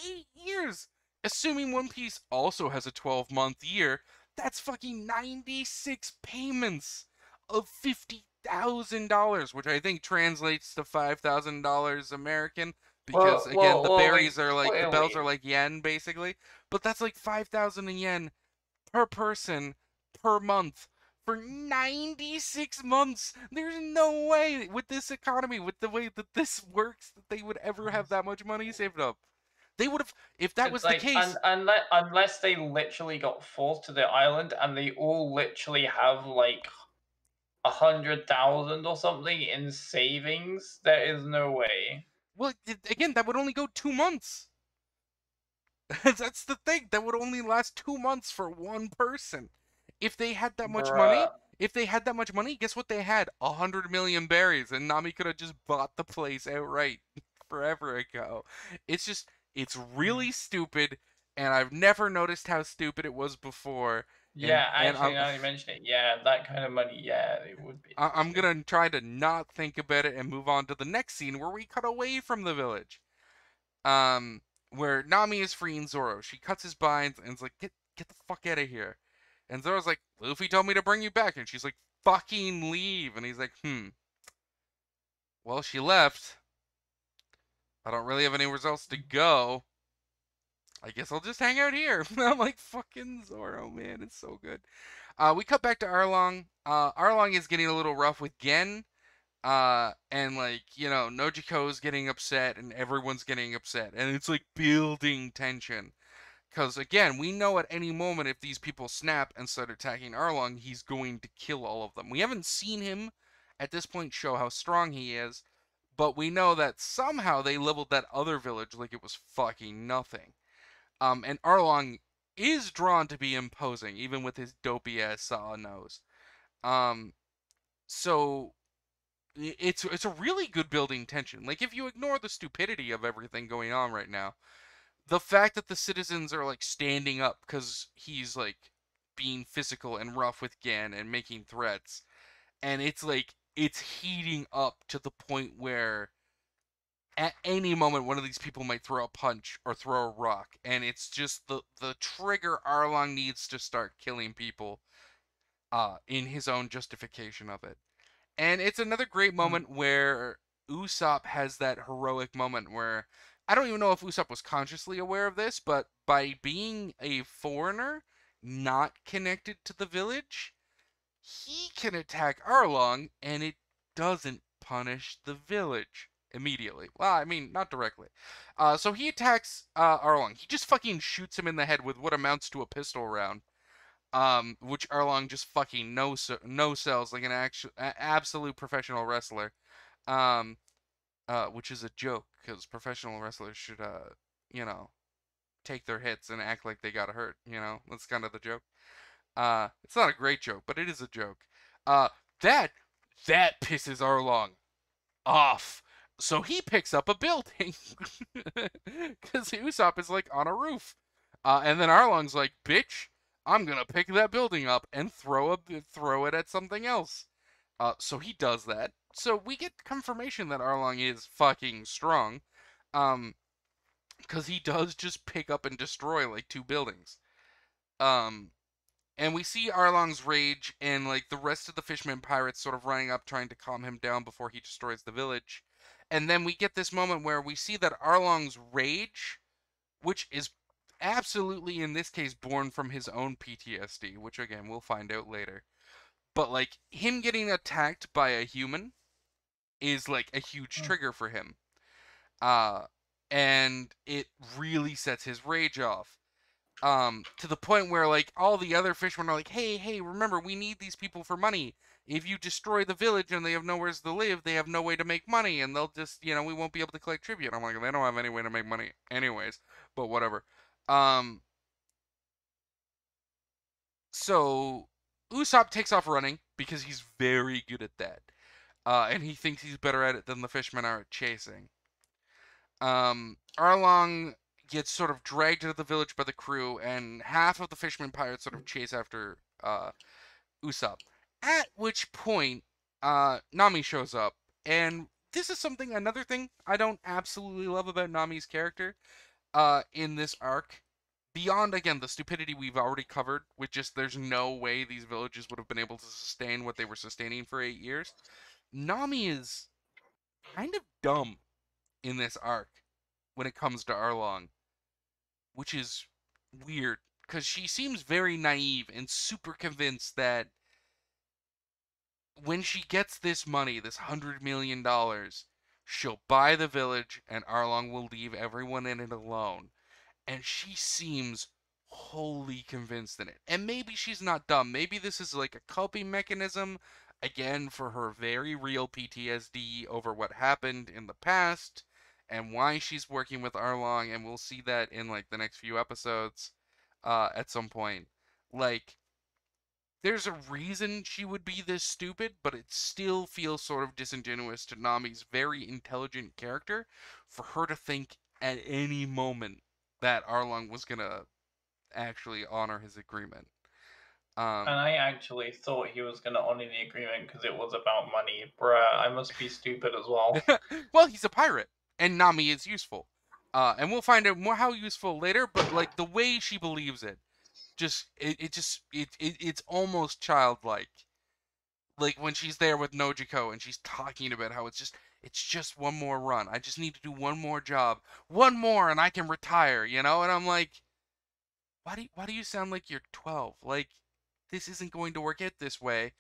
8 years. Assuming One Piece also has a 12-month year, that's fucking 96 payments of $50,000, which I think translates to $5,000 American. Because again, the Well, berries wait, are like the bells wait. are like yen basically, but that's like 5,000 yen per person per month for 96 months. There's no way with this economy, with the way that this works, that they would ever have that much money saved up. They would have, if that It's was the like, case. unless they literally got forced to the island and they all literally have like 100,000 or something in savings, there is no way. Well, again, that would only go 2 months. That's the thing. That would only last 2 months for one person. If they had that much money, Bruh. guess what they had? 100 million berries, and Nami could have just bought the place outright forever ago. It's just, it's really stupid, and I've never noticed how stupid it was before. And Yeah, and actually, now you mention it, yeah, that kind of money, yeah, it would be I'm actually. gonna try to not think about it and move on to the next scene where we cut away from the village. Um, where Nami is freeing Zoro. She cuts his binds and is like, get the fuck out of here. And Zoro's like, Luffy told me to bring you back. And she's like, fucking leave. And he's like, well, she left. I don't really have anywhere else to go. I guess I'll just hang out here. I'm like, fucking Zoro, man. It's so good. We cut back to Arlong. Arlong is getting a little rough with Gen. And like, Nojiko's getting upset and everyone's getting upset. And it's like building tension. Because again, we know at any moment if these people snap and start attacking Arlong, he's going to kill all of them. We haven't seen him at this point show how strong he is, but we know that somehow they leveled that other village like it was fucking nothing. And Arlong is drawn to be imposing, even with his dopey ass saw nose. Um, so it's a really good building tension. Like if you ignore the stupidity of everything going on right now, the fact that the citizens are like standing up because he's like being physical and rough with Gan and making threats, and it's like it's heating up to the point where at any moment one of these people might throw a punch or throw a rock, and it's just the trigger Arlong needs to start killing people in his own justification of it. And it's another great Hmm. moment where Usopp has that heroic moment where I don't even know if Usopp was consciously aware of this, but by being a foreigner, not connected to the village, he can attack Arlong and it doesn't punish the village immediately. Well, I mean, not directly. So he attacks Arlong. He just fucking shoots him in the head with what amounts to a pistol round, which Arlong just fucking no sells like an absolute professional wrestler, um, which is a joke because professional wrestlers should you know, take their hits and act like they got hurt. That's kind of the joke. It's not a great joke, but it is a joke. Uh, that that pisses Arlong off. So he picks up a building because Usopp is like on a roof, and then Arlong's like, "Bitch, I'm gonna pick that building up and throw it at something else." So he does that. So we get confirmation that Arlong is fucking strong, um, because he does just pick up and destroy like two buildings. Um, and we see Arlong's rage and like the rest of the fishermen pirates sort of running up trying to calm him down before he destroys the village. And then we get this moment where we see that Arlong's rage, which is absolutely in this case born from his own PTSD, which again we'll find out later. But like him getting attacked by a human is like a huge Hmm. trigger for him. Uh and it really sets his rage off, to the point where like all the other fishermen are like, hey, remember we need these people for money. If you destroy the village and they have nowhere to live, they have no way to make money, and they'll just, we won't be able to collect tribute. I'm like, they don't have any way to make money anyways, but whatever. um so Usopp takes off running because he's very good at that, and he thinks he's better at it than the fishermen are at chasing. Arlong gets sort of dragged into the village by the crew, and half of the fishermen pirates sort of chase after Usopp. At which point, Nami shows up, and this is another thing I don't absolutely love about Nami's character, in this arc. Beyond again the stupidity we've already covered, with just there's no way these villages would have been able to sustain what they were sustaining for 8 years. Nami is kind of dumb in this arc when it comes to Arlong, which is weird because she seems very naive and super convinced that when she gets this money, this $100 million, she'll buy the village and Arlong will leave everyone in it alone. And she seems wholly convinced in it. And maybe she's not dumb. Maybe this is like a coping mechanism, again, for her very real PTSD over what happened in the past and why she's working with Arlong. And we'll see that in like the next few episodes at some point. Like, there's a reason she would be this stupid, but it still feels sort of disingenuous to Nami's very intelligent character for her to think at any moment that Arlong was gonna actually honor his agreement. And Um, I actually thought he was going to honor the agreement because it was about money. Bruh, I must be stupid as well. well, he's a pirate, and Nami is useful, and we'll find out more how useful later. But like the way she believes it, it's almost childlike. Like when she's there with Nojiko and she's talking about how it's just one more run. I just need to do one more job. One more and I can retire, you know? And I'm like, why do you sound like you're 12? Like this isn't going to work out this way.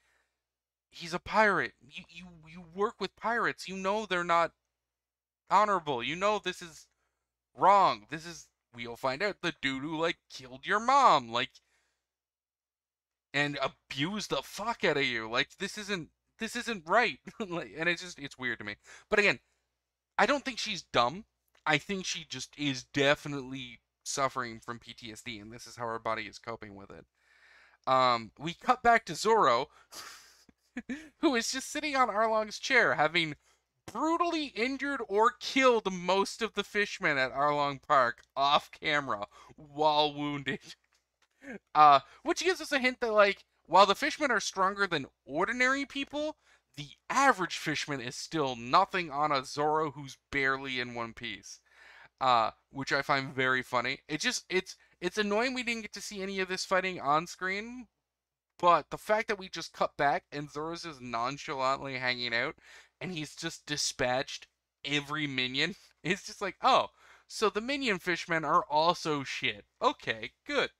He's a pirate. You work with pirates. You know they're not honorable. You know this is wrong. This is we'll find out the dude who like killed your mom. Like and abuse the fuck out of you. Like this isn't right. Like, and it's weird to me. But again, I don't think she's dumb. I think she just is definitely suffering from PTSD, and this is how her body is coping with it. We cut back to Zoro, who is just sitting on Arlong's chair, having brutally injured or killed most of the fishmen at Arlong Park off camera while wounded. Which gives us a hint that, like, while the fishmen are stronger than ordinary people, the average fishman is still nothing on a Zoro who's barely in one piece. Which I find very funny. It's annoying we didn't get to see any of this fighting on screen, but the fact that we just cut back and Zoro's just nonchalantly hanging out, and he's just dispatched every minion, it's just like, oh, so the minion fishmen are also shit. Okay, good.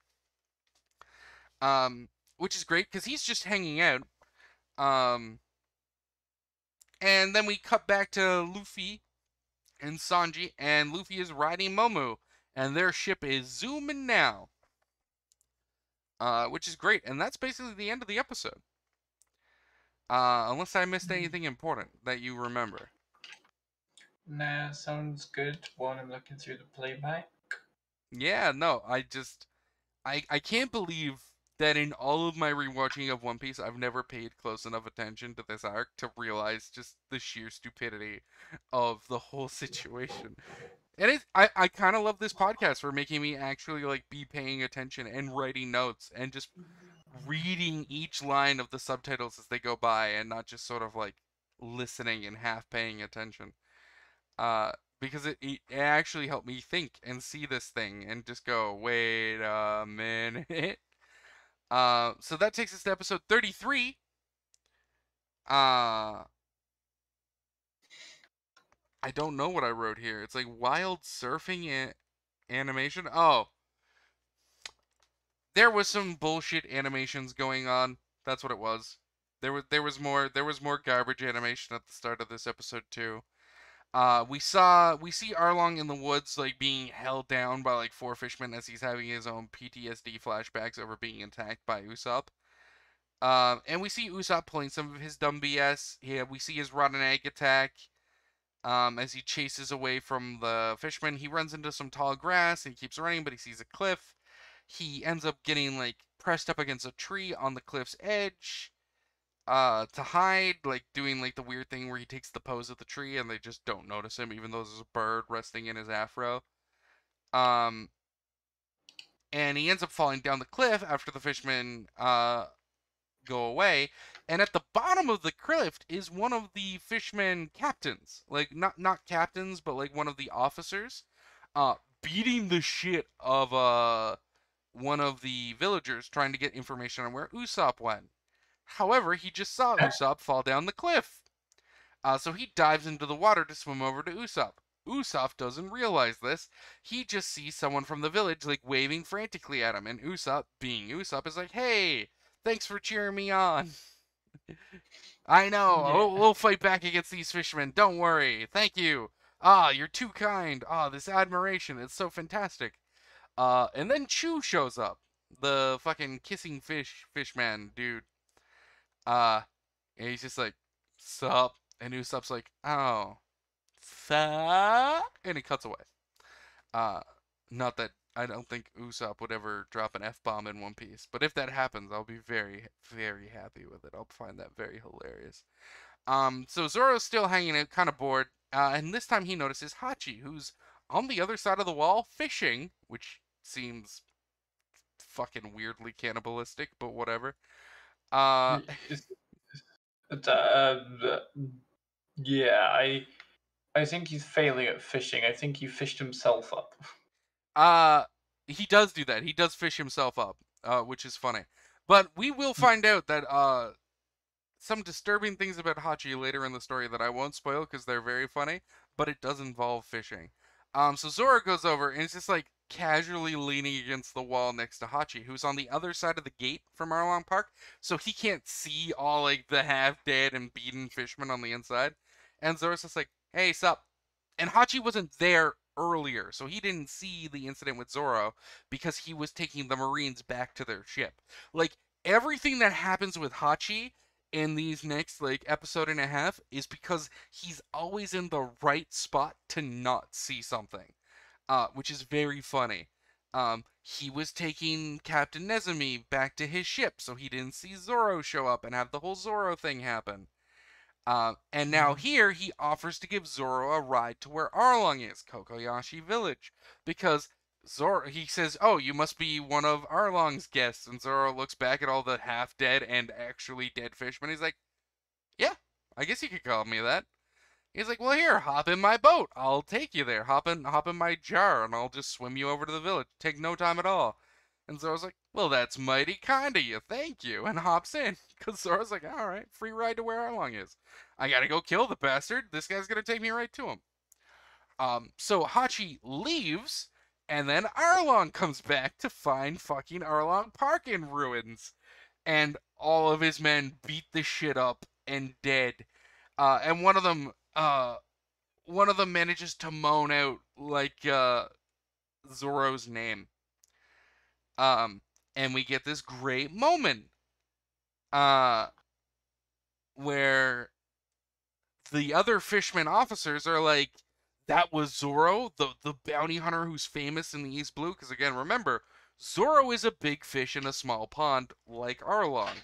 um, which is great because he's just hanging out. Um, and then we cut back to Luffy and Sanji, and Luffy is riding Momo, and their ship is zooming now, which is great. And that's basically the end of the episode. Unless I missed anything important that you remember. Nah, sounds good while I'm looking through the playback. Yeah, no, I can't believe that in all of my rewatching of One Piece, I've never paid close enough attention to this arc to realize just the sheer stupidity of the whole situation. And I kind of love this podcast for making me actually like be paying attention and writing notes and just reading each line of the subtitles as they go by and not just sort of like listening and half paying attention. Uh, because it actually helped me think and see this thing and just go, wait a minute. So that takes us to episode 33. Uh, I don't know what I wrote here. It's like wild surfing animation. Oh, there was some bullshit animations going on. That's what it was. There was more garbage animation at the start of this episode too. We see Arlong in the woods like being held down by like four fishmen as he's having his own PTSD flashbacks over being attacked by Usopp. And we see Usopp pulling some of his dumb BS. Yeah, we see his rotten egg attack. As he chases away from the fisherman, he runs into some tall grass and he keeps running, but he sees a cliff. He ends up getting like pressed up against a tree on the cliff's edge. To hide, like doing like the weird thing where he takes the pose of the tree and they just don't notice him, even though there's a bird resting in his afro. Um, and he ends up falling down the cliff after the fisherman go away. And at the bottom of the cliff is one of the fisherman captains, like not captains, but like one of the officers, uh, beating the shit of one of the villagers trying to get information on where Usopp went. However, he just saw Usopp fall down the cliff. So he dives into the water to swim over to Usopp. Usopp doesn't realize this. He just sees someone from the village like waving frantically at him, and Usopp, being Usopp, is like, "Hey, thanks for cheering me on. I know. Yeah. We'll fight back against these fishermen. Don't worry. Thank you. Ah, you're too kind. Ah, this admiration. It's so fantastic." And then Chu shows up, the fucking kissing fishman dude. Uh, and he's just like, "Sup?" And Usopp's like, "Oh, sup?" And he cuts away. Uh, Not that I don't think Usopp would ever drop an F bomb in One Piece, but if that happens, I'll be very, very happy with it. I'll find that very hilarious. So Zoro's still hanging out, kind of bored, and this time he notices Hachi, who's on the other side of the wall fishing, which seems fucking weirdly cannibalistic, but whatever. Uh, It's, yeah, I think he's failing at fishing. I think he fished himself up. uh, he does do that. He does fish himself up, which is funny. But we will find out that some disturbing things about Hachi later in the story that I won't spoil because they're very funny, but it does involve fishing. So Zoro goes over and is just like casually leaning against the wall next to Hachi, who's on the other side of the gate from Arlong Park, so he can't see all like the half dead and beaten fishermen on the inside. And Zoro's just like, "Hey, sup?" And Hachi wasn't there earlier, so he didn't see the incident with Zoro because he was taking the Marines back to their ship. Like everything that happens with Hachi in these next like episode and a half is because he's always in the right spot to not see something, which is very funny. He was taking Captain Nezumi back to his ship, so he didn't see Zoro show up and have the whole Zoro thing happen. And now here he offers to give Zoro a ride to where Arlong is, Cocoyashi Village, because Zoro, he says, "Oh, you must be one of Arlong's guests." And Zoro looks back at all the half dead and actually dead fishermen. He's like, "Yeah, I guess you could call me that." He's like, "Well, here, hop in my boat. I'll take you there. Hop in my jar, and I'll just swim you over to the village. Take no time at all." And Zoro's like, "Well, that's mighty kind of you. Thank you." And hops in. Because Zoro's like, "All right, free ride to where Arlong is. I gotta go kill the bastard. This guy's gonna take me right to him." So Hachi leaves, and then Arlong comes back to find fucking Arlong Park in ruins. And all of his men beat the shit up and dead. And one of them manages to moan out like Zoro's name. Um, and we get this great moment uh, where the other fisherman officers are like, "That was Zoro, the bounty hunter who's famous in the East Blue." Because again, remember, Zoro is a big fish in a small pond, like Arlong.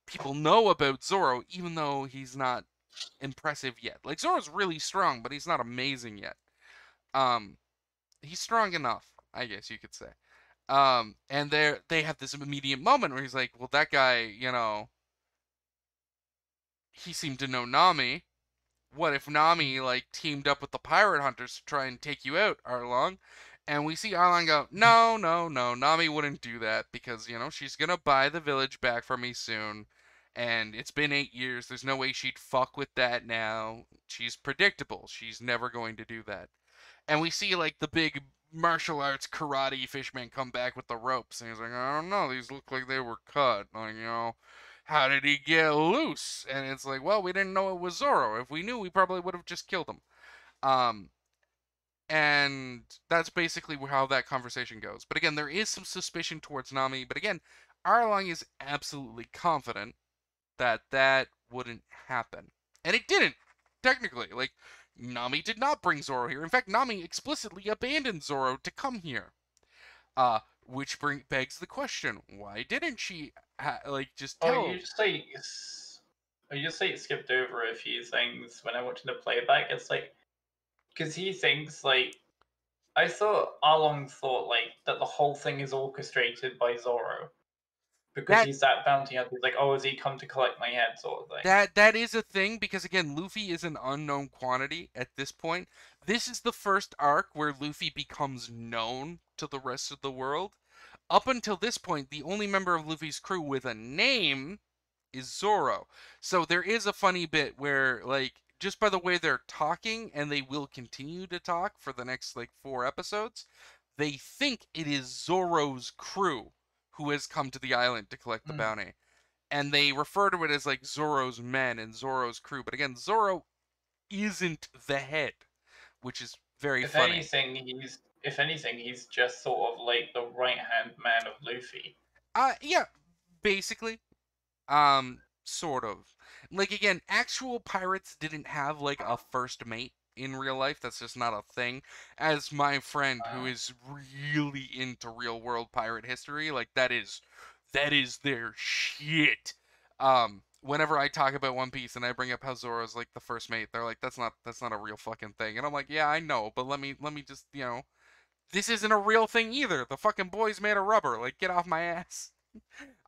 People know about Zoro, even though he's not impressive yet. Like Zoro's really strong, but he's not amazing yet. Um, he's strong enough, I guess you could say. And they have this immediate moment where he's like, "Well, that guy, he seemed to know Nami. What if Nami like teamed up with the pirate hunters to try and take you out, Arlong?" And we see Arlong go, "No, no, no, Nami wouldn't do that because, she's gonna buy the village back from me soon. And it's been 8 years. There's no way she'd fuck with that now. She's predictable. She's never going to do that." And we see like the big martial arts karate fishman come back with the ropes, and he's like, "I don't know, these look like they were cut. Like, how did he get loose?" And it's like, "Well, we didn't know it was Zoro. If we knew, we probably would have just killed him." Um, and that's basically how that conversation goes. But again, there is some suspicion towards Nami. But again, Arlong is absolutely confident that that wouldn't happen, and it didn't. Technically, like Nami did not bring Zoro here. In fact, Nami explicitly abandoned Zoro to come here. Which begs the question: why didn't she just Oh, tell? you just like skipped over a few things when I watched the playback. It's like because he thinks like I thought Arlong thought like that the whole thing is orchestrated by Zoro because That he's that bounty hunter. He's like, oh, has he come to collect my head, sort of thing. that is a thing because again, Luffy is an unknown quantity at this point. This is the first arc where Luffy becomes known to the rest of the world. Up until this point, the only member of Luffy's crew with a name is Zoro. So there is a funny bit where like just by the way they're talking, and they will continue to talk for the next like 4 episodes, they think it is Zoro's crew who has come to the island to collect the Hmm. bounty. And they refer to it as like Zoro's men and Zoro's crew. But again, Zoro isn't the head, which is very funny. If anything, he's just sort of like the right hand man of Luffy. Yeah, basically. Sort of. Like again, actual pirates didn't have like a first mate in real life. That's just not a thing. As my friend who Uh, is really into real world pirate history, like that is their shit. Whenever I talk about One Piece and I bring up how Zoro's like the first mate, they're like, that's not a real fucking thing. And I'm like, yeah, I know, but let me just, this isn't a real thing either. The fucking boy's made of rubber. Like, get off my ass.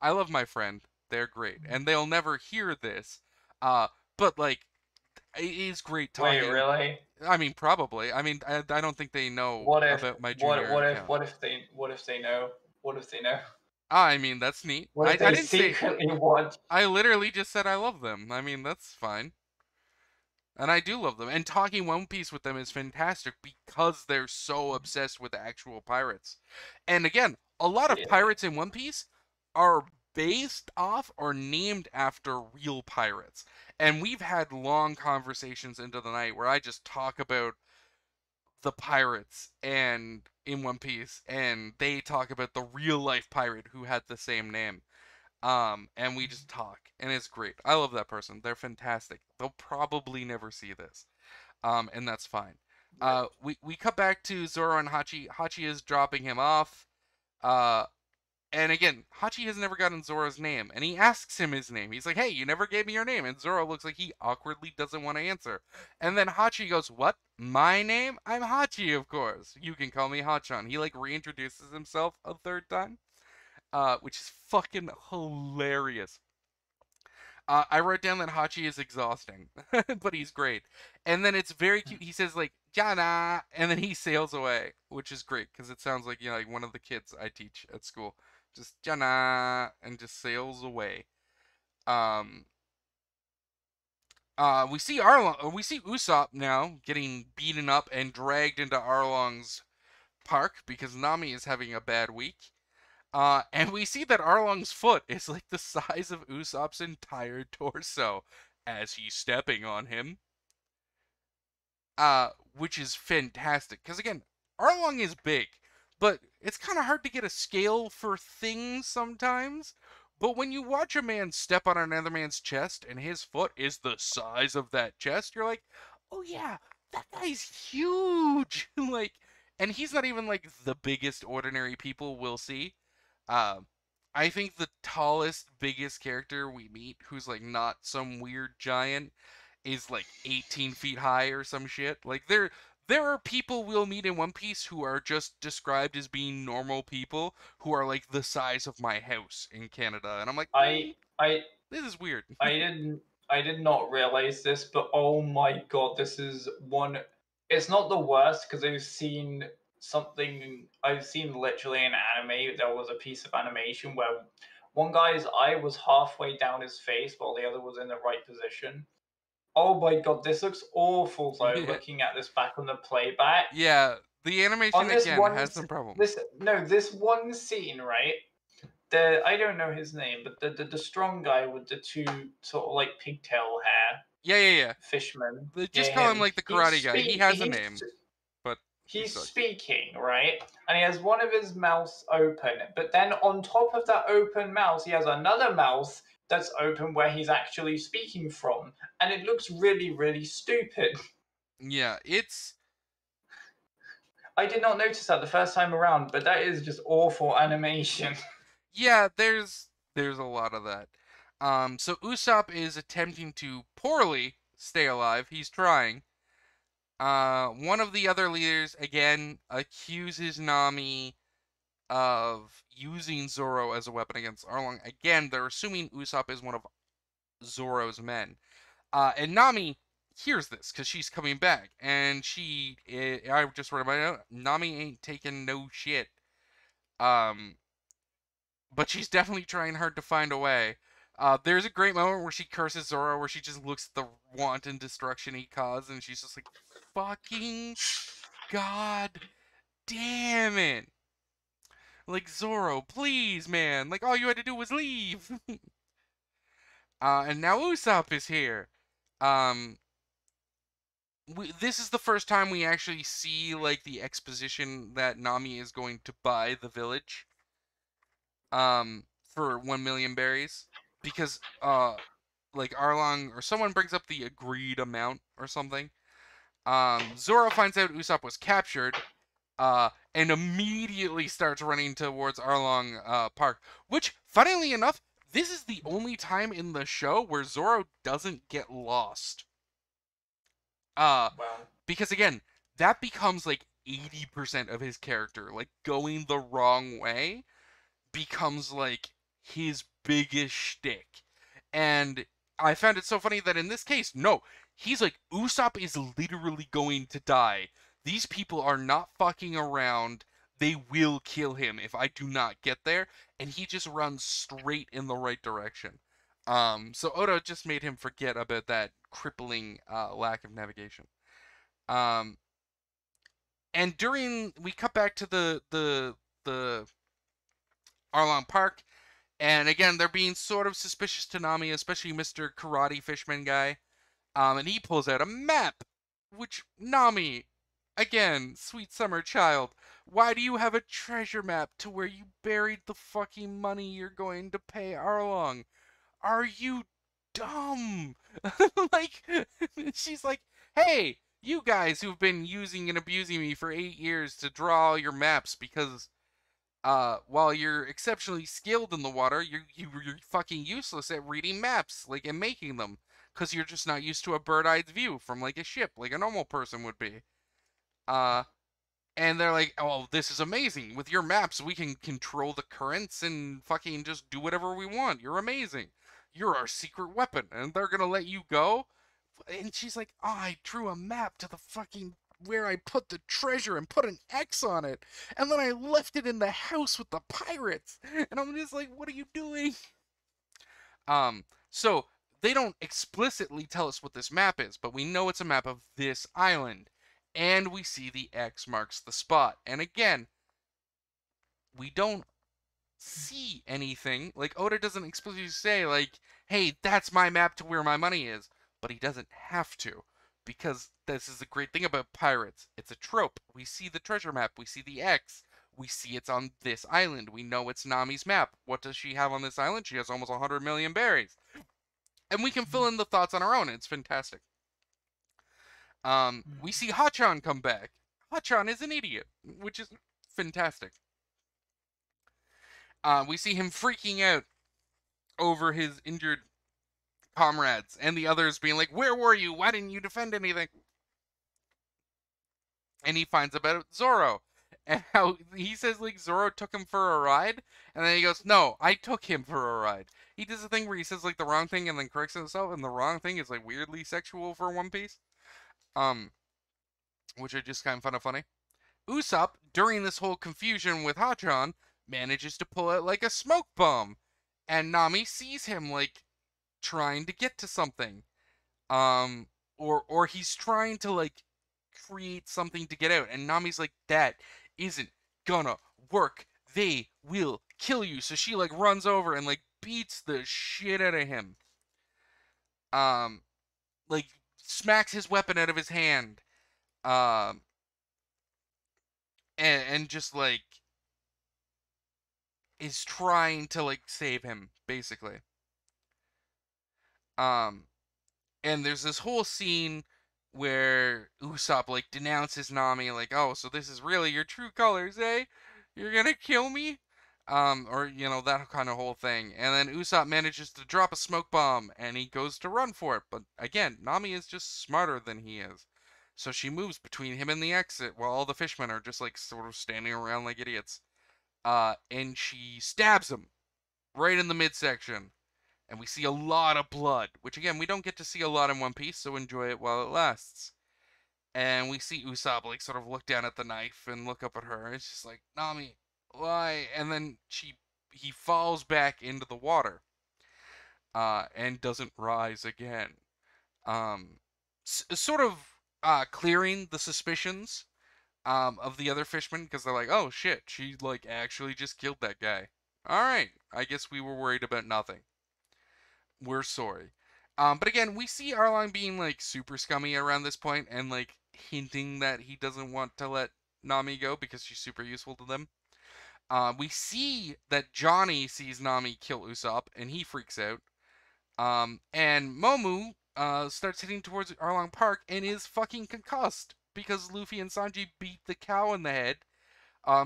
I love my friend. They're great, and they'll never hear this. Uh, but like, it is great Wait, talking. really? I mean, probably. I mean, I don't think they know What if about my junior account. what if they know? What if they know? I mean, that's neat. What I if I they didn't say. secretly watch? I literally just said I love them. I mean, that's fine. And I do love them. And talking One Piece with them is fantastic because they're so obsessed with actual pirates. And again, a lot of Really? pirates in One Piece are based off or named after real pirates. And we've had long conversations into the night where I just talk about the pirates and in One Piece and they talk about the real life pirate who had the same name. And we just talk, and it's great. I love that person. They're fantastic. They'll probably never see this, and that's fine. We cut back to Zoro and Hachi. Hachi is dropping him off. Uh, and again, Hachi has never gotten Zoro's name, and he asks him his name. He's like, "Hey, you never gave me your name," and Zoro looks like he awkwardly doesn't want to answer. And then Hachi goes, "What? My name? I'm Hachi, of course. You can call me Hachan." He like reintroduces himself a third time, which is fucking hilarious. I wrote down that Hachi is exhausting, but he's great. And then it's very cute. He says like "Jana," and then he sails away, which is great because it sounds like like one of the kids I teach at school. Just "Jana" and just sails away. Um, we see Arlong, we see Usopp now getting beaten up and dragged into Arlong's park because Nami is having a bad week. And we see that Arlong's foot is like the size of Usopp's entire torso as he's stepping on him. Which is fantastic. Because again, Arlong is big, but it's kind of hard to get a scale for things sometimes. But when you watch a man step on another man's chest and his foot is the size of that chest, you're like, oh yeah, that guy's huge. Like, and he's not even like the biggest ordinary people will see. Um, I think the tallest, biggest character we meet, who's like not some weird giant, is like 18 feet high or some shit. Like there are people we'll meet in One Piece who are just described as being normal people who are like the size of my house in Canada, and I'm like, I I this is weird. I didn't I did not realize this, but oh my god, this is one. It's not the worst because I've seen literally an anime. There was a piece of animation where one guy's eye was halfway down his face while the other was in the right position. Oh my god, this looks awful though. Yeah, Looking at this back on the playback, yeah. The on animation this again one, has some problems. this no, this one scene, right? The I don't know his name, but the strong guy with the two sort of like pigtail hair, Yeah, yeah, yeah. fishman, Just yeah, call him him. like the karate guy. He has a name, but he He's sucks. speaking, right? And he has one of his mouths open, but then on top of that open mouth, he has another mouth that's open where he's actually speaking from, and it looks really, really stupid. Yeah, it's I did not notice that the first time around, but that is just awful animation. yeah, there's a lot of that. So Usopp is attempting to poorly stay alive. He's trying. One of the other leaders again accuses Nami of using Zoro as a weapon against Arlong. Again, they're assuming Usopp is one of Zoro's men. And Nami hears this because she's coming back, and I just read my note. Nami ain't taking no shit. Um, but she's definitely trying hard to find a way. There's a great moment where she curses Zoro, where she just looks at the wanton destruction he caused, and she's just like, "Fucking god damn it!" Like, Zoro, please, man. Like, all you had to do was leave. And now Usopp is here. Um, this is the first time we actually see like the exposition that Nami is going to buy the village. For 1 million berries, because like Arlong or someone brings up the agreed amount or something. Zoro finds out Usopp was captured, and immediately starts running towards Arlong Park. Which, funnily enough, this is the only time in the show where Zoro doesn't get lost. Uh, Well, because again, that becomes like 80% of his character. Like going the wrong way becomes like his biggest shtick. And I found it so funny that in this case, no, he's like, Usopp is literally going to die. These people are not fucking around. They will kill him if I do not get there. And he just runs straight in the right direction. So Oda just made him forget about that crippling lack of navigation. Um, and during we cut back to the Arlong Park, and again, they're being sort of suspicious to Nami, especially Mr. Karate Fishman guy. And he pulls out a map, which Nami, again, sweet summer child, why do you have a treasure map to where you buried the fucking money you're going to pay Arlong? Are you dumb? Like, she's like, hey, you guys who've been using and abusing me for 8 years to draw all your maps because while you're exceptionally skilled in the water, you're fucking useless at reading maps, like, and making them, because you're just not used to a bird-eye view from like a ship, like a normal person would be. Uh, and they're like, "Oh, this is amazing. With your maps, we can control the currents and fucking just do whatever we want. You're amazing. You're our secret weapon." And they're gonna let you go. And she's like, oh, I drew a map to the fucking where I put the treasure and put an X on it. And then I left it in the house with the pirates. And I'm just like, what are you doing? So they don't explicitly tell us what this map is, but we know it's a map of this island. And we see the X marks the spot. And again, we don't see anything. Like Oda doesn't explicitly say like, "Hey, that's my map to where my money is," but he doesn't have to because this is the great thing about pirates. It's a trope. We see the treasure map, we see the X, we see it's on this island. We know it's Nami's map. What does she have on this island? She has almost 100 million berries. And we can fill in the thoughts on our own. It's fantastic. We see Hachan come back. Hachan is an idiot, which is fantastic. We see him freaking out over his injured comrades and the others being like, "Where were you? Why didn't you defend anything?" And he finds about Zoro and how he says like Zoro took him for a ride, and then he goes, "No, I took him for a ride." He does a thing where he says like the wrong thing and then corrects himself, and the wrong thing is like weirdly sexual for One Piece, um, which are just kind of funny. Usopp, during this whole confusion with Hachan, manages to pull out like a smoke bomb, and Nami sees him like trying to get to something, um or he's trying to like create something to get out, and Nami's like, that isn't gonna work, they will kill you. So she like runs over and like beats the shit out of him, um like smacks his weapon out of his hand, um and just like is trying to like save him basically. um and there's this whole scene where Usopp like denounces Nami, like, "Oh, so this is really your true colors, eh? You're gonna kill me?" Or that kind of whole thing. And then Usopp manages to drop a smoke bomb, and he goes to run for it. But again, Nami is just smarter than he is, so she moves between him and the exit while all the fishmen are just like sort of standing around like idiots. And she stabs him right in the midsection, and we see a lot of blood, which again we don't get to see a lot in One Piece, so enjoy it while it lasts. And we see Usopp like sort of look down at the knife and look up at her. It's just like, Nami, why? And then he falls back into the water. and doesn't rise again. Um, sort of clearing the suspicions of the other fishermen because they're like, oh shit, she like actually just killed that guy. All right, I guess we were worried about nothing. We're sorry. But again, we see Arlong being like super scummy around this point and like hinting that he doesn't want to let Nami go because she's super useful to them. We see that Johnny sees Nami kill Usopp and he freaks out. And Momu starts heading towards Arlong Park and is fucking concussed because Luffy and Sanji beat the cow in the head.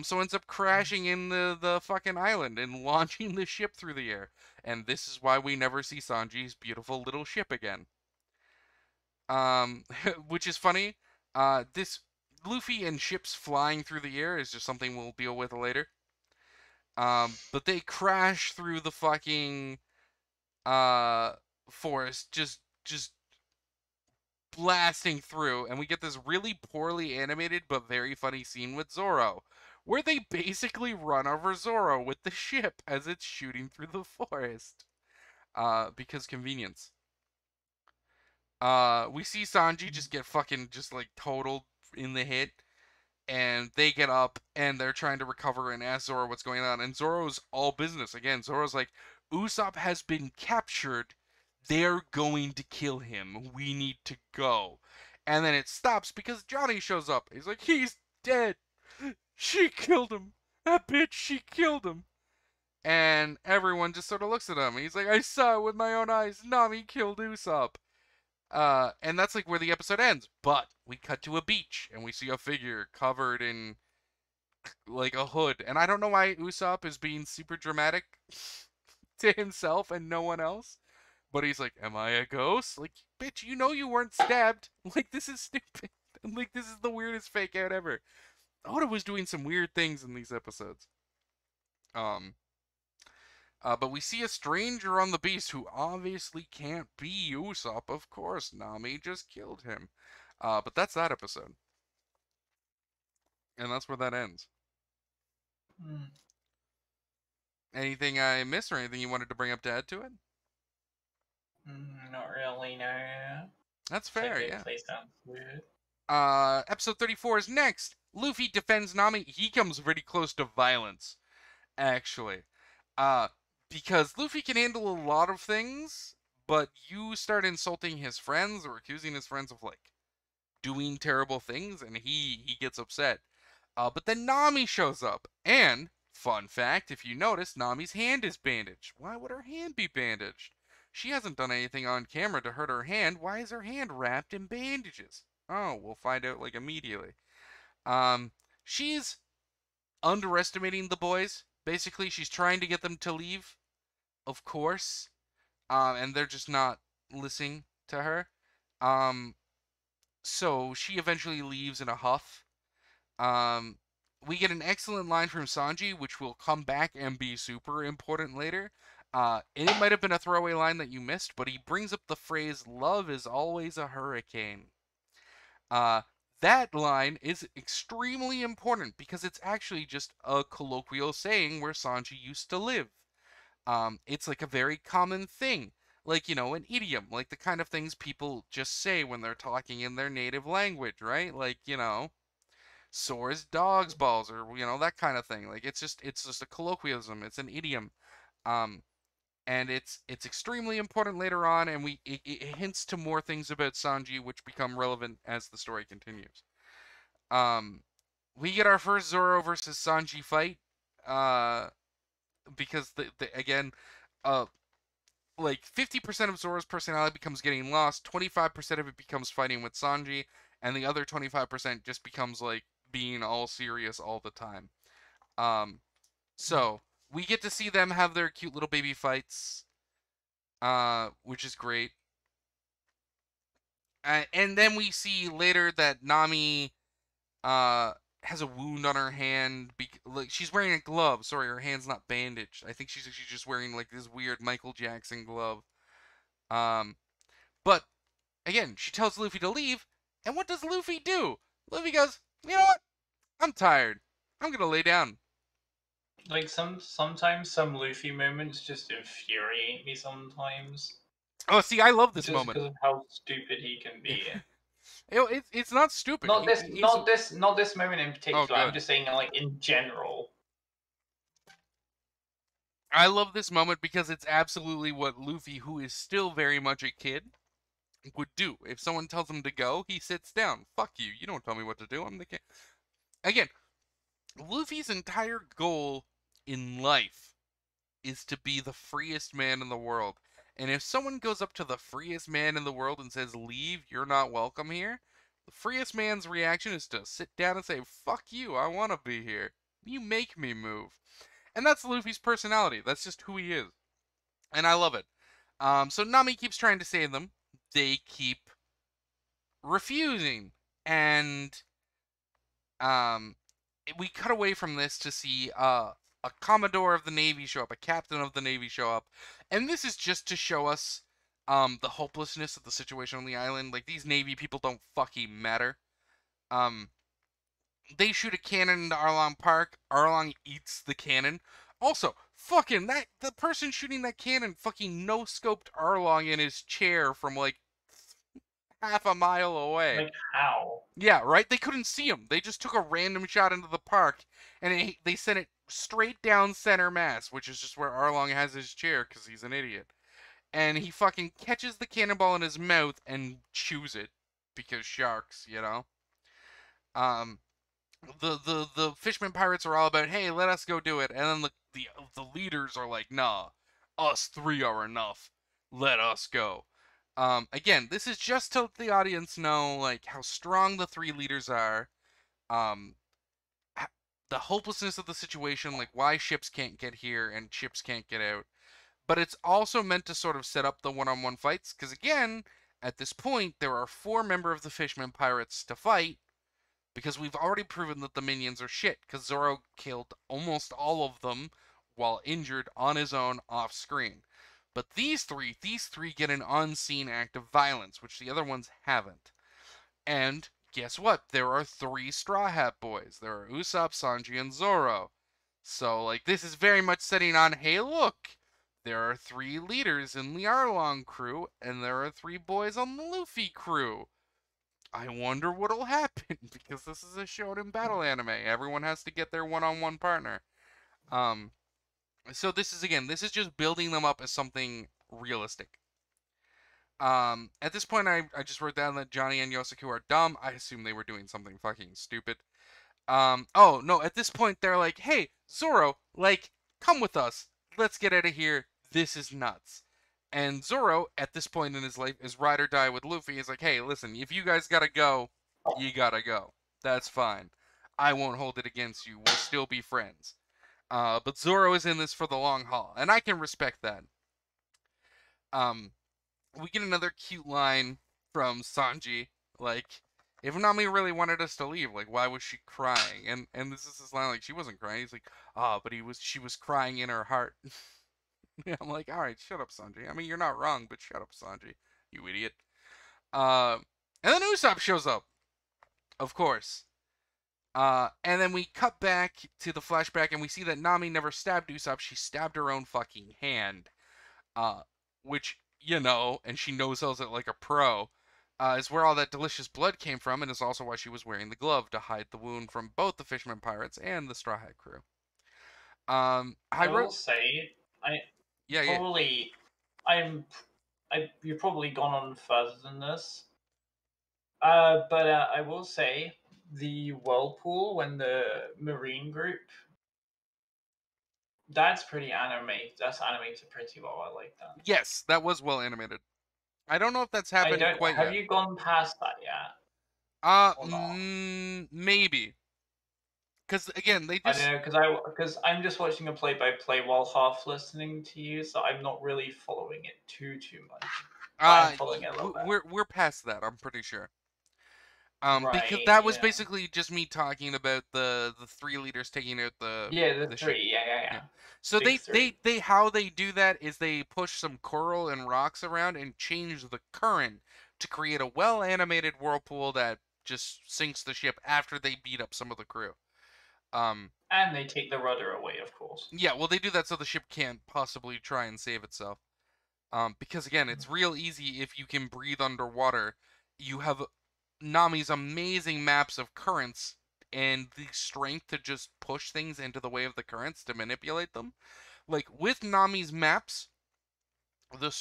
So ends up crashing in the fucking island and launching the ship through the air. And this is why we never see Sanji's beautiful little ship again. Which is funny. This Luffy and ships flying through the air is just something we'll deal with later. But they crash through the fucking uh forest, just blasting through, and we get this really poorly animated but very funny scene with Zoro, where they basically run over Zoro with the ship as it's shooting through the forest. Because convenience. We see Sanji just get fucking just like totaled in the hit, and they get up and they're trying to recover and ask Zoro what's going on. And Zoro's all business. Again, Zoro's like, Usopp has been captured. They're going to kill him. We need to go. And then it stops because Johnny shows up. He's like, he's dead. She killed him. That bitch, she killed him. And everyone just sort of looks at him. He's like, I saw it with my own eyes. Nami killed Usopp. And that's like where the episode ends. But we cut to a beach and we see a figure covered in like a hood. And I don't know why Usopp is being super dramatic to himself and no one else. But he's like, am I a ghost? Like, bitch, you know you weren't stabbed. Like, this is stupid. Like, this is the weirdest fake out ever. Oda was doing some weird things in these episodes. Um, but we see a stranger on the beast who obviously can't be Usopp. Of course, Nami just killed him. But that's that episode. And that's where that ends. Mm, Anything I missed or anything you wanted to bring up to add to it? not really, no. That's fair, Technically yeah. sounds weird. Episode 34 is next. Luffy defends Nami. He comes pretty close to violence, actually. Uh, because Luffy can handle a lot of things, but you start insulting his friends or accusing his friends of like doing terrible things, and he gets upset. But then Nami shows up, and fun fact, if you notice, Nami's hand is bandaged. Why would her hand be bandaged? She hasn't done anything on camera to hurt her hand. Why is her hand wrapped in bandages? Oh, we'll find out like immediately. Um, she's underestimating the boys. Basically, she's trying to get them to leave, of course, and they're just not listening to her. Um, so she eventually leaves in a huff. Um, we get an excellent line from Sanji, which will come back and be super important later. And it might have been a throwaway line that you missed, but he brings up the phrase "Love is always a hurricane." Uh, that line is extremely important because it's actually just a colloquial saying where Sanji used to live. It's like a very common thing, like, you know, an idiom, like the kind of things people just say when they're talking in their native language, right? Like, you know, sore as dog's balls, or you know, that kind of thing. Like, it's just a colloquialism. It's an idiom. Um, and it's extremely important later on, and it hints to more things about Sanji which become relevant as the story continues. Um, we get our first Zoro versus Sanji fight. Uh, because again, uh, like 50% of Zoro's personality becomes getting lost, 25% of it becomes fighting with Sanji, and the other 25% just becomes like being all serious all the time. Um, so we get to see them have their cute little baby fights, which is great. And then we see later that Nami has a wound on her hand. Like, she's wearing a glove. Sorry, her hand's not bandaged. I think she's just wearing like this weird Michael Jackson glove. Um, but again, she tells Luffy to leave, and what does Luffy do? Luffy goes, you know what? I'm tired. I'm gonna lay down. Like sometimes some Luffy moments just infuriate me sometimes, Oh, see, I love this just moment. because of how stupid he can be. It's not stupid. Not this, He's not this, not this moment in oh particular. I'm good. just saying, like in general. I love this moment because it's absolutely what Luffy, who is still very much a kid, would do. If someone tells him to go, he sits down. Fuck you. You don't tell me what to do. I'm the king. Again, Luffy's entire goal in life is to be the freest man in the world. And if someone goes up to the freest man in the world and says, leave, you're not welcome here, the freest man's reaction is to sit down and say, fuck you, I want to be here. You make me move. And that's Luffy's personality. That's just who he is. And I love it. So Nami keeps trying to save them. They keep refusing. And um, we cut away from this to see a commodore of the Navy show up, a captain of the Navy show up, and this is just to show us the hopelessness of the situation on the island. Like, these Navy people don't fucking matter. Um, they shoot a cannon into Arlong Park. Arlong eats the cannon. Also, fucking that the person shooting that cannon fucking no scoped Arlong in his chair from like half a mile away. Like how? Yeah, right? They couldn't see him. They just took a random shot into the park, and they sent it straight down center mass, which is just where Arlong has his chair because he's an idiot. And he fucking catches the cannonball in his mouth and chews it because sharks, you know. Um, the fisherman pirates are all about, hey, let us go do it, and then the leaders are like, nah, us three are enough. Let us go. Again, this is just to let the audience know like how strong the three leaders are. Um, the hopelessness of the situation, like why ships can't get here and ships can't get out. But it's also meant to sort of set up the one-on-one fights, because again, at this point, there are 4 members of the Fisherman Pirates to fight, because we've already proven that the minions are shit, because Zoro killed almost all of them while injured on his own off screen. But these three get an unseen act of violence, which the other ones haven't. And guess what? There are 3 Straw Hat Boys. There are Usopp, Sanji, and Zoro. So, like, this is very much setting on, hey, look, there are 3 leaders in the Arlong crew, and there are 3 boys on the Luffy crew. I wonder what'll happen, because this is a shonen battle anime. Everyone has to get their one-on-one partner. Um, so this is just building them up as something realistic. At this point, I just wrote down that Johnny and Yosaku are dumb. I assume they were doing something fucking stupid. Oh no, at this point they're like, hey, Zoro, like, come with us. Let's get out of here. This is nuts. And Zoro, at this point in his life, is ride or die with Luffy. He's like, hey, listen, if you guys gotta go, you gotta go. That's fine. I won't hold it against you. We'll still be friends. But Zoro is in this for the long haul, and I can respect that. Um, we get another cute line from Sanji, like, if Nami really wanted us to leave, like, why was she crying? And this is his line, like, she wasn't crying. He's like, but she was crying in her heart. I'm like, all right, shut up, Sanji. I mean, you're not wrong, but shut up, Sanji, you idiot. Uh, and then Usopp shows up, of course. And then we cut back to the flashback, and we see that Nami never stabbed Usopp. She stabbed her own fucking hand. Which, and she no-sells it like a pro, is where all that delicious blood came from, and is also why she was wearing the glove to hide the wound from both the Fisherman Pirates and the Straw Hat crew. I I will wrote, say, I yeah, yeah, probably, I'm, you've probably gone on further than this. But I will say the whirlpool when the marine group, that's pretty animated. That's animated pretty well. I like that. yes, that was well animated. I don't know if that's I happened don't. quite Have yet. you gone past that yet or not? Maybe, because again, they I don't just, know because I'm just watching a play by play while half listening to you, so I'm not really following it too much. But I'm following it a little bit. we're past that. I'm pretty sure. Because Right. that was Yeah. basically just me talking about the 3 leaders taking out Yeah. The the ship. three. Yeah. Yeah. Yeah. Yeah. So Big three. they how they do that is they push some coral and rocks around and change the current to create a well animated whirlpool that just sinks the ship after they beat up some of the crew. And they take the rudder away, of course. Yeah, well, they do that so the ship can't possibly try and save itself. Because again, it's real easy if you can breathe underwater. You have Nami's amazing maps of currents and the strength to just push things into the way of the currents to manipulate them. Like with Nami's maps, the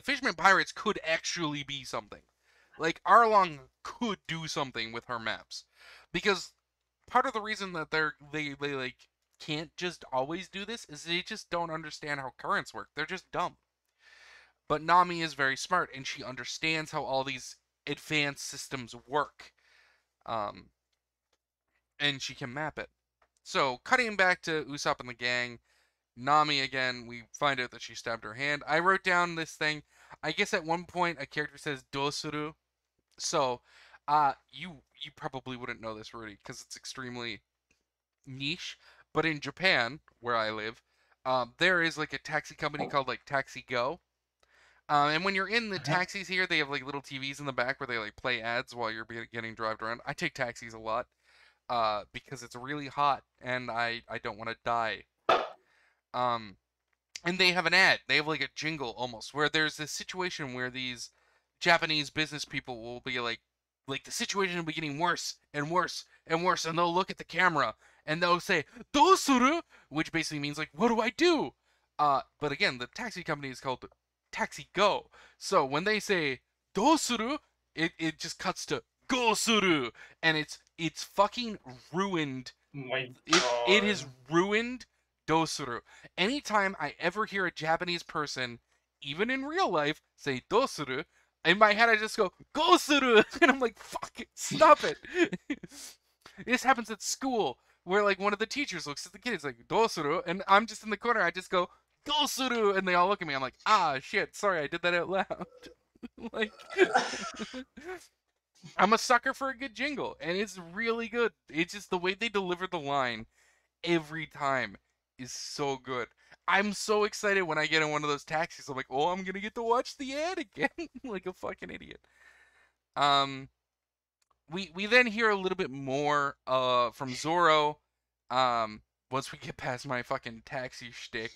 fisherman pirates could actually be something. Like Arlong could do something with her maps, because part of the reason that they like can't just always do this is they just don't understand how currents work. They're just dumb. But Nami is very smart and she understands how all these advanced systems work. Um, and she can map it. So, cutting back to Usopp and the gang, Nami again, we find out that she stabbed her hand. I wrote down this thing. I guess at one point a character says dosuru. So, you probably wouldn't know this, Rudy, because it's extremely niche. But in Japan, where I live, there is like a taxi company called like Taxi Go. And when you're in the taxis here, they have like little TVs in the back where they like play ads while you're getting driven around. I take taxis a lot, because it's really hot and I don't want to die. Um, and they have an ad. They have like a jingle almost where there's this situation where these Japanese business people will be like the situation will be getting worse and worse and worse, and they'll look at the camera and they'll say "dosuru," which basically means like, "What do I do?" But again, the taxi company is called Taxi Go, so when they say "dosuru," it just cuts to "go suru," and it's fucking ruined. Oh my It has god. ruined dosuru. Anytime I ever hear a Japanese person, even in real life, say dosuru, in my head I just go gosuru, and I'm like, fuck it, stop it. This happens at school where like one of the teachers looks at the kids like dosuru, and I'm just in the corner. I just go dosuru, and they all look at me. I'm like, ah shit, sorry, I did that out loud. Like, I'm a sucker for a good jingle, and it's really good. It's just the way they deliver the line every time is so good. I'm so excited when I get in one of those taxis. I'm like, oh, I'm gonna get to watch the ad again, like a fucking idiot. Um, we then hear a little bit more from Zoro. Once we get past my fucking taxi shtick.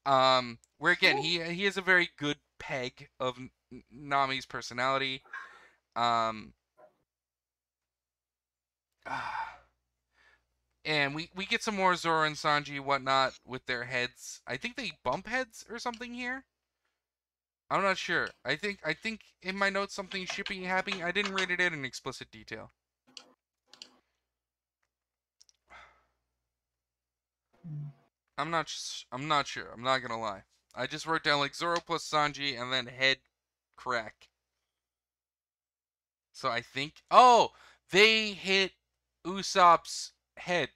Where again he has a very good peg of Nami's personality. Um, and we get some more Zoro and Sanji whatnot with their heads. I think they bump heads or something here. I'm not sure. I think in my notes something shipping happening. I didn't write it in explicit detail. I'm not sure. I'm not gonna lie. I just wrote down like Zoro plus Sanji and then head crack. So I think they hit Usopp's head.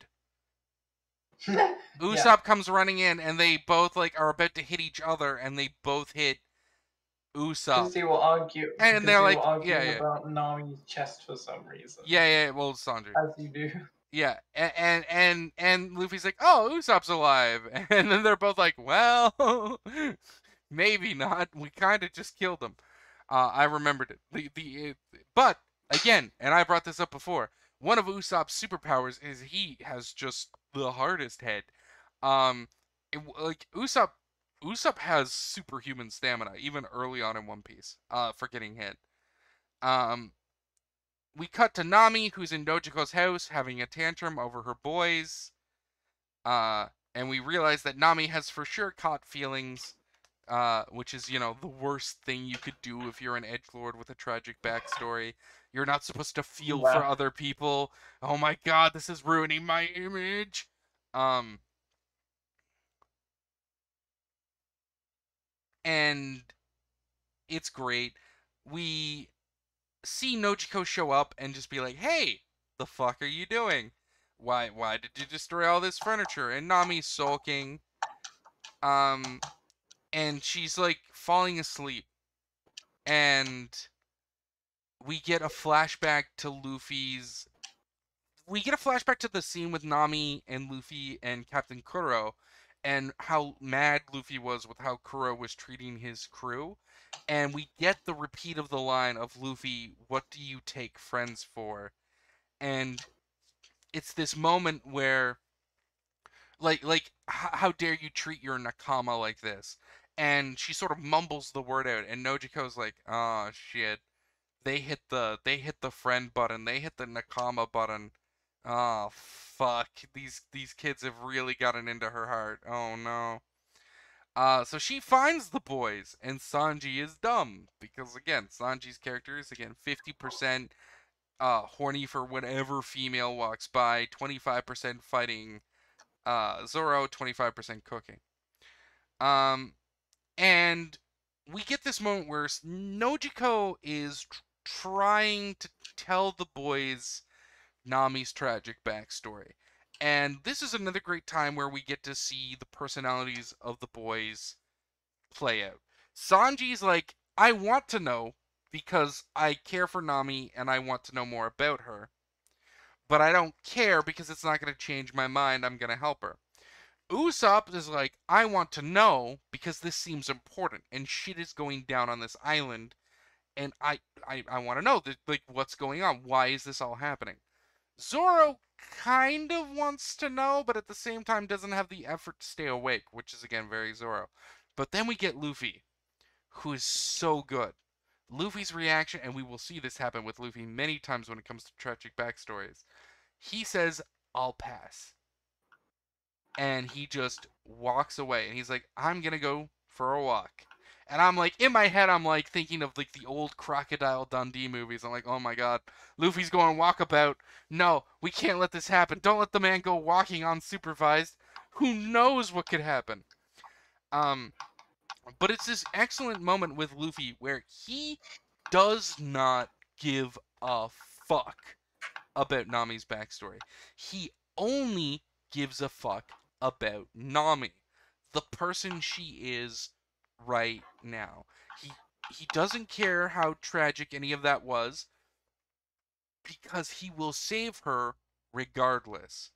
Yeah. Usopp comes running in and they both like are about to hit each other and they both hit Usopp. And Because they're they were like, yeah, arguing yeah. about Nami's chest for some reason. Yeah, yeah, well, Sanji. As you do. Yeah, and Luffy's like, "Oh, Usopp's alive." And then they're both like, "Well, maybe not. We kind of just killed him." I remembered it. But again, and I brought this up before. One of Usopp's superpowers is he has just the hardest head. Like Usopp has superhuman stamina even early on in One Piece. For getting hit. Um, we cut to Nami, who's in Dojiko's house having a tantrum over her boys. And we realize that Nami has for sure caught feelings, which is, the worst thing you could do if you're an edgelord with a tragic backstory. You're not supposed to feel for Well, other people. Oh my god, this is ruining my image. Um, and it's great. We see Nojiko show up and just be like, "Hey, the fuck are you doing? Why did you destroy all this furniture?" And Nami's sulking. Um and she's like falling asleep, and we get a flashback to Luffy's we get a flashback to the scene with Nami and Luffy and Captain Kuro, and how mad Luffy was with how Kuro was treating his crew. And we get the repeat of the line of Luffy, "What do you take friends for?" And it's this moment where like how dare you treat your nakama like this? And she sort of mumbles the word out, and Nojiko's like, oh shit, they hit the friend button, they hit the nakama button. Oh fuck, these kids have really gotten into her heart. Oh no. So she finds the boys, and Sanji is dumb because again, Sanji's character is again 50% horny for whatever female walks by, 25% fighting, Zoro 25% cooking. Um, and we get this moment where Nojiko is trying to tell the boys Nami's tragic backstory. And this is another great time where we get to see the personalities of the boys play out. Sanji's like, I want to know because I care for Nami and I want to know more about her, but I don't care because it's not going to change my mind. I'm going to help her. Usopp is like, I want to know because this seems important and shit is going down on this island, and I want to know like what's going on. Why is this all happening? Zoro kind of wants to know, but at the same time doesn't have the effort to stay awake, which is again very Zoro. But then we get Luffy, who is so good. Luffy's reaction, and we will see this happen with Luffy many times when it comes to tragic backstories. He says, I'll pass. And he just walks away. And he's like, I'm going to go for a walk. And I'm like, in my head, I'm like thinking of like the old Crocodile Dundee movies. I'm like, oh my god, Luffy's going walkabout. No, we can't let this happen. Don't let the man go walking unsupervised. Who knows what could happen? Um, but it's this excellent moment with Luffy where he does not give a fuck about Nami's backstory. He only gives a fuck about Nami, the person she is right now. He doesn't care how tragic any of that was because he will save her regardless.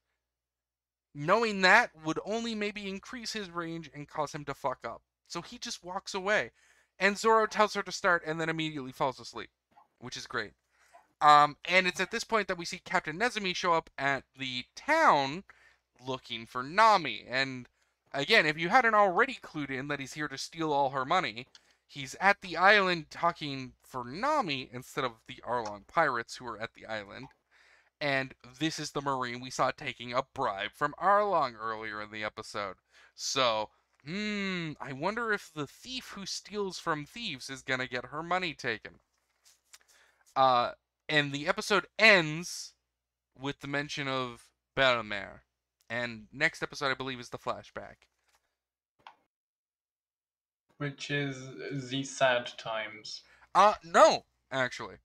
Knowing that would only maybe increase his range and cause him to fuck up. So he just walks away. And Zoro tells her to start and then immediately falls asleep, which is great. And it's at this point that we see Captain Nezumi show up at the town looking for Nami. And again, if you hadn't already clued in that he's here to steal all her money, he's at the island talking for Nami instead of the Arlong pirates who are at the island. And this is the Marine we saw taking a bribe from Arlong earlier in the episode. So, I wonder if the thief who steals from thieves is gonna get her money taken. Uh, and the episode ends with the mention of Belmer. And next episode, I believe, is the flashback. Which is the sad times. No, actually.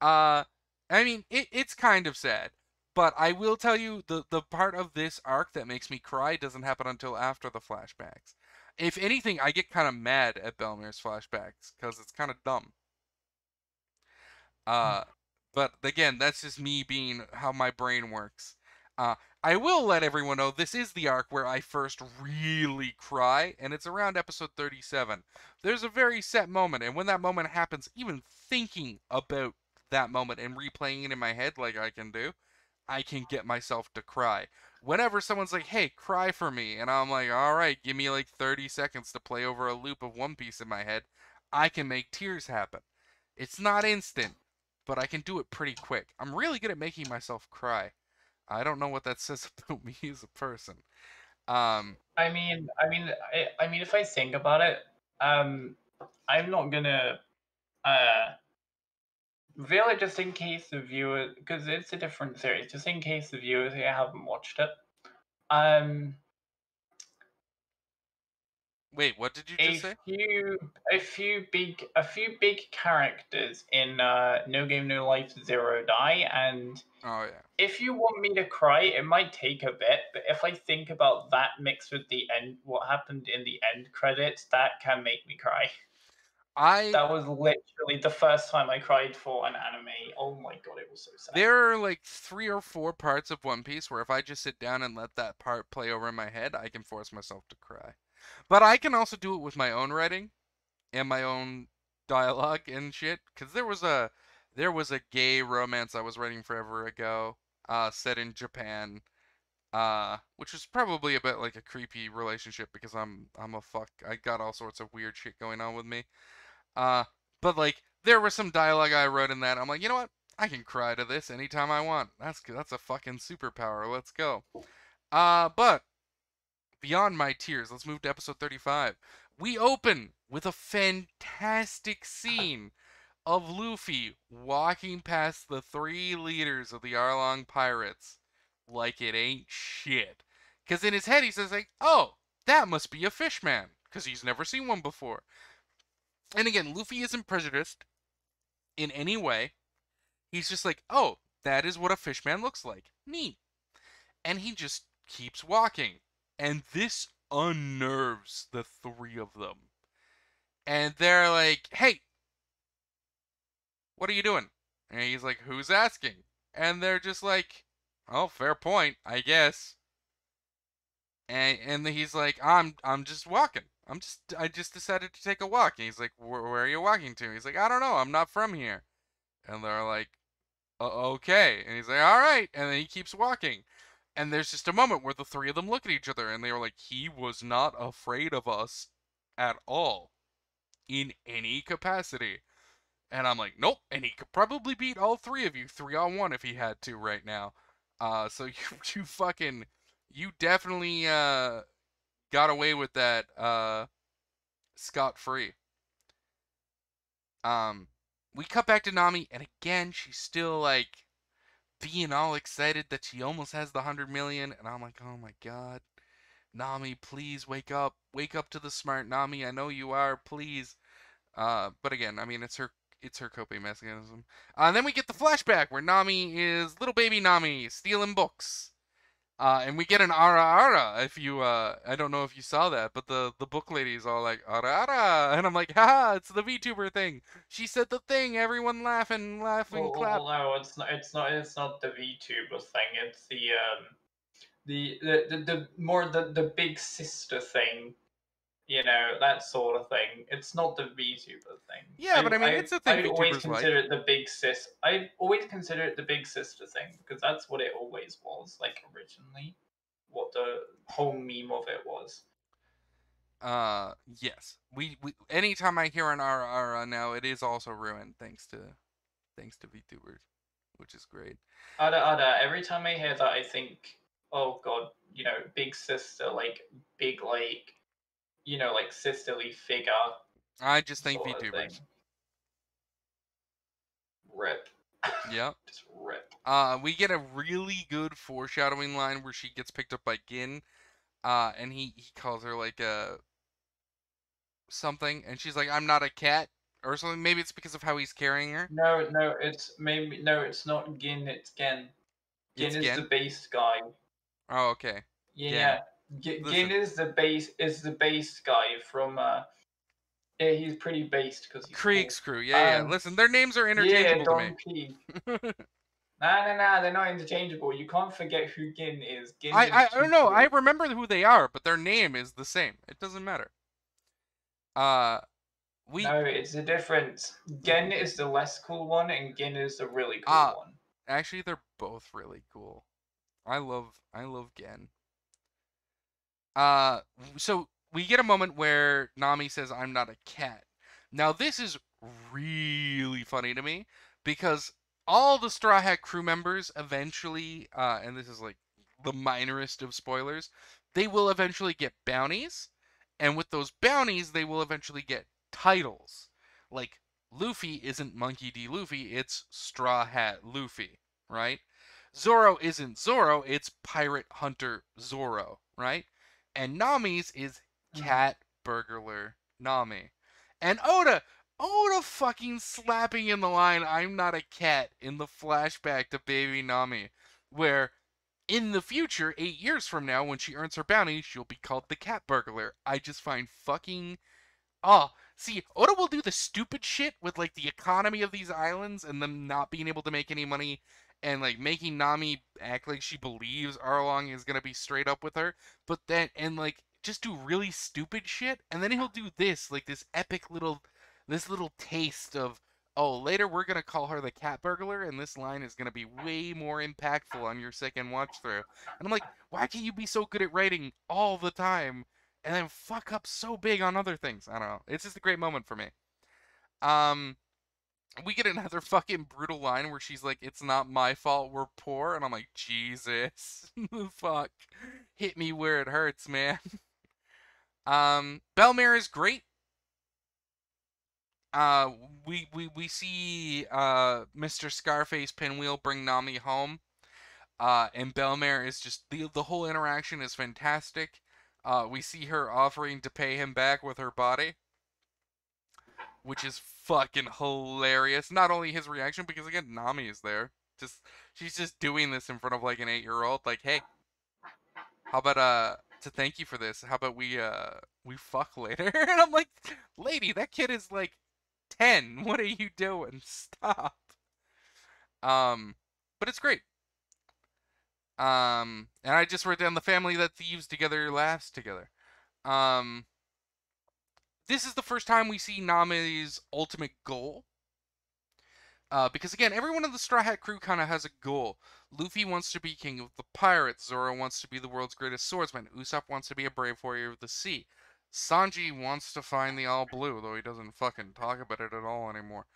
uh, I mean, it's kind of sad. But I will tell you, the part of this arc that makes me cry doesn't happen until after the flashbacks. If anything, I get kind of mad at Belmer's flashbacks, because it's kind of dumb. Uh, but again, that's just me being how my brain works. Uh, I will let everyone know this is the arc where I first really cry, and it's around episode 37. There's a very set moment, and when that moment happens, even thinking about that moment and replaying it in my head like I can do, I can get myself to cry. Whenever someone's like, hey, cry for me, and I'm like, alright, give me like 30 seconds to play over a loop of One Piece in my head, I can make tears happen. It's not instant, but I can do it pretty quick. I'm really good at making myself cry. I don't know what that says about me as a person. Um, I mean, if I think about it, I'm not gonna uh reveal it just in case the viewers, because it's a different series. Just in case the viewers here haven't watched it. Um, Wait, what did you a just say? few, a few big characters in No Game No Life Zero die, and Oh yeah. if you want me to cry, it might take a bit, but if I think about that mixed with the end, what happened in the end credits, that can make me cry. I That was literally the first time I cried for an anime. Oh my god, it was so sad. There are like 3 or 4 parts of One Piece where if I just sit down and let that part play over in my head, I can force myself to cry. But I can also do it with my own writing and my own dialogue and shit. Cause there was a gay romance I was writing forever ago, set in Japan, which was probably a bit like a creepy relationship because I'm a fuck. I got all sorts of weird shit going on with me. Uh, but like there was some dialogue I wrote in that. I'm like, you know what? I can cry to this anytime I want. That's a fucking superpower. Let's go. But beyond my tears, let's move to episode 35. We open with a fantastic scene of Luffy walking past the three leaders of the Arlong pirates like it ain't shit. Because in his head he says, like, oh, that must be a fish man. Because he's never seen one before. And again, Luffy isn't prejudiced in any way. He's just like, oh, that is what a fish man looks like. Neat. And he just keeps walking. And this unnerves the three of them. And they're like, hey, what are you doing? And he's like, who's asking? And they're just like, oh, fair point, I guess. And he's like, I'm just walking. I just decided to take a walk. And he's like, where are you walking to? He's like, I don't know. I'm not from here. And they're like, okay. And he's like, all right. And then he keeps walking. And there's just a moment where the three of them look at each other and they were like, he was not afraid of us at all in any capacity. And I'm like, nope. And he could probably beat all three of you 3-on-1 if he had to right now. So you fucking, you definitely got away with that scot free. Um, we cut back to Nami, and again she's still like being all excited that she almost has the 100 million, and I'm like, oh my god, Nami, please wake up to the smart Nami. I know you are, please. But again, I mean, it's her coping mechanism. And then we get the flashback where Nami is little baby Nami stealing books. And we get an ara ara. If you, I don't know if you saw that, but the book lady is all like ara ara, and I'm like, ha, it's the VTuber thing. She said the thing. Everyone laughing, clap. No, it's not. It's not the VTuber thing. It's the more the big sister thing. You know, that sort of thing. It's not the VTuber thing. Yeah, but I mean, it's a thing I always VTubers like. consider it the big sis. I always consider it the big sister thing because that's what it always was, like originally. What the whole meme of it was. Yes. We anytime I hear an ara ara now, it is also ruined thanks to VTubers, which is great. Ada. Every time I hear that, I think, oh god, you know, big sister, like big, like, you know, like sisterly figure I just think sort of thing. VTubers. Rip. Yep. Just rip. We get a really good foreshadowing line where she gets picked up by Gin, and he calls her like a something, and she's like, "I'm not a cat," or something. Maybe it's because of how he's carrying her. No, it's not Gin, it's Gen. It's Gin is the Gen. base guy. Oh, okay. Gen. Yeah, Gin Listen, is the base guy from yeah, he's pretty based because he's cool. Krieg's crew. Yeah. Listen, their names are Yeah, interchangeable to me. Don Krieg. Nah, they're not interchangeable. You can't forget who Gin is. Gin is I don't too know. I cool. remember who they are, but their name is the same. It doesn't matter. Uh, we No, it's a difference. Gen is the less cool one, and Gin is the really cool uh one. actually they're both really cool. I love Gen. Uh, so we get a moment where Nami says, "I'm not a cat." Now this is really funny to me because all the Straw Hat crew members eventually, and this is like the minorest of spoilers, they will eventually get bounties, and with those bounties, they will eventually get titles. Like Luffy isn't Monkey D. Luffy, it's Straw Hat Luffy, right? Zoro isn't Zoro, it's Pirate Hunter Zoro, right? And Nami's is Hmm. Cat Burglar Nami. And Oda fucking slapping in the line, "I'm not a cat" in the flashback to Baby Nami, where in the future, 8 years from now, when she earns her bounty, she'll be called the Cat Burglar. I just find fucking oh, see, Oda will do the stupid shit with like the economy of these islands and them not being able to make any money and like making Nami act like she believes Arlong is gonna be straight up with her, but then and like just do really stupid shit, and then he'll do this, like this epic little this little taste of Oh, later we're gonna call her the cat burglar, and this line is gonna be way more impactful on your second watch through. And I'm like, why can't you be so good at writing all the time, and then fuck up so big on other things? I don't know. It's just a great moment for me. Um, we get another fucking brutal line where she's like, "It's not my fault we're poor," and I'm like, Jesus, fuck, hit me where it hurts, man. Belmare is great. Uh, we see Mr. Scarface Pinwheel bring Nami home. And Belmare is just the whole interaction is fantastic. We see her offering to pay him back with her body, which is fucking hilarious. Not only his reaction, because again, Nami is there. Just she's just doing this in front of like an 8-year-old. Like, hey, how about to thank you for this? How about we fuck later? And I'm like, lady, that kid is like 10. What are you doing? Stop. Um, but it's great. And I just wrote down the family that thieves together laughs together. Um, this is the first time we see Nami's ultimate goal. Because again, everyone in the Straw Hat crew kind of has a goal. Luffy wants to be king of the pirates. Zoro wants to be the world's greatest swordsman. Usopp wants to be a brave warrior of the sea. Sanji wants to find the All Blue, though he doesn't fucking talk about it at all anymore.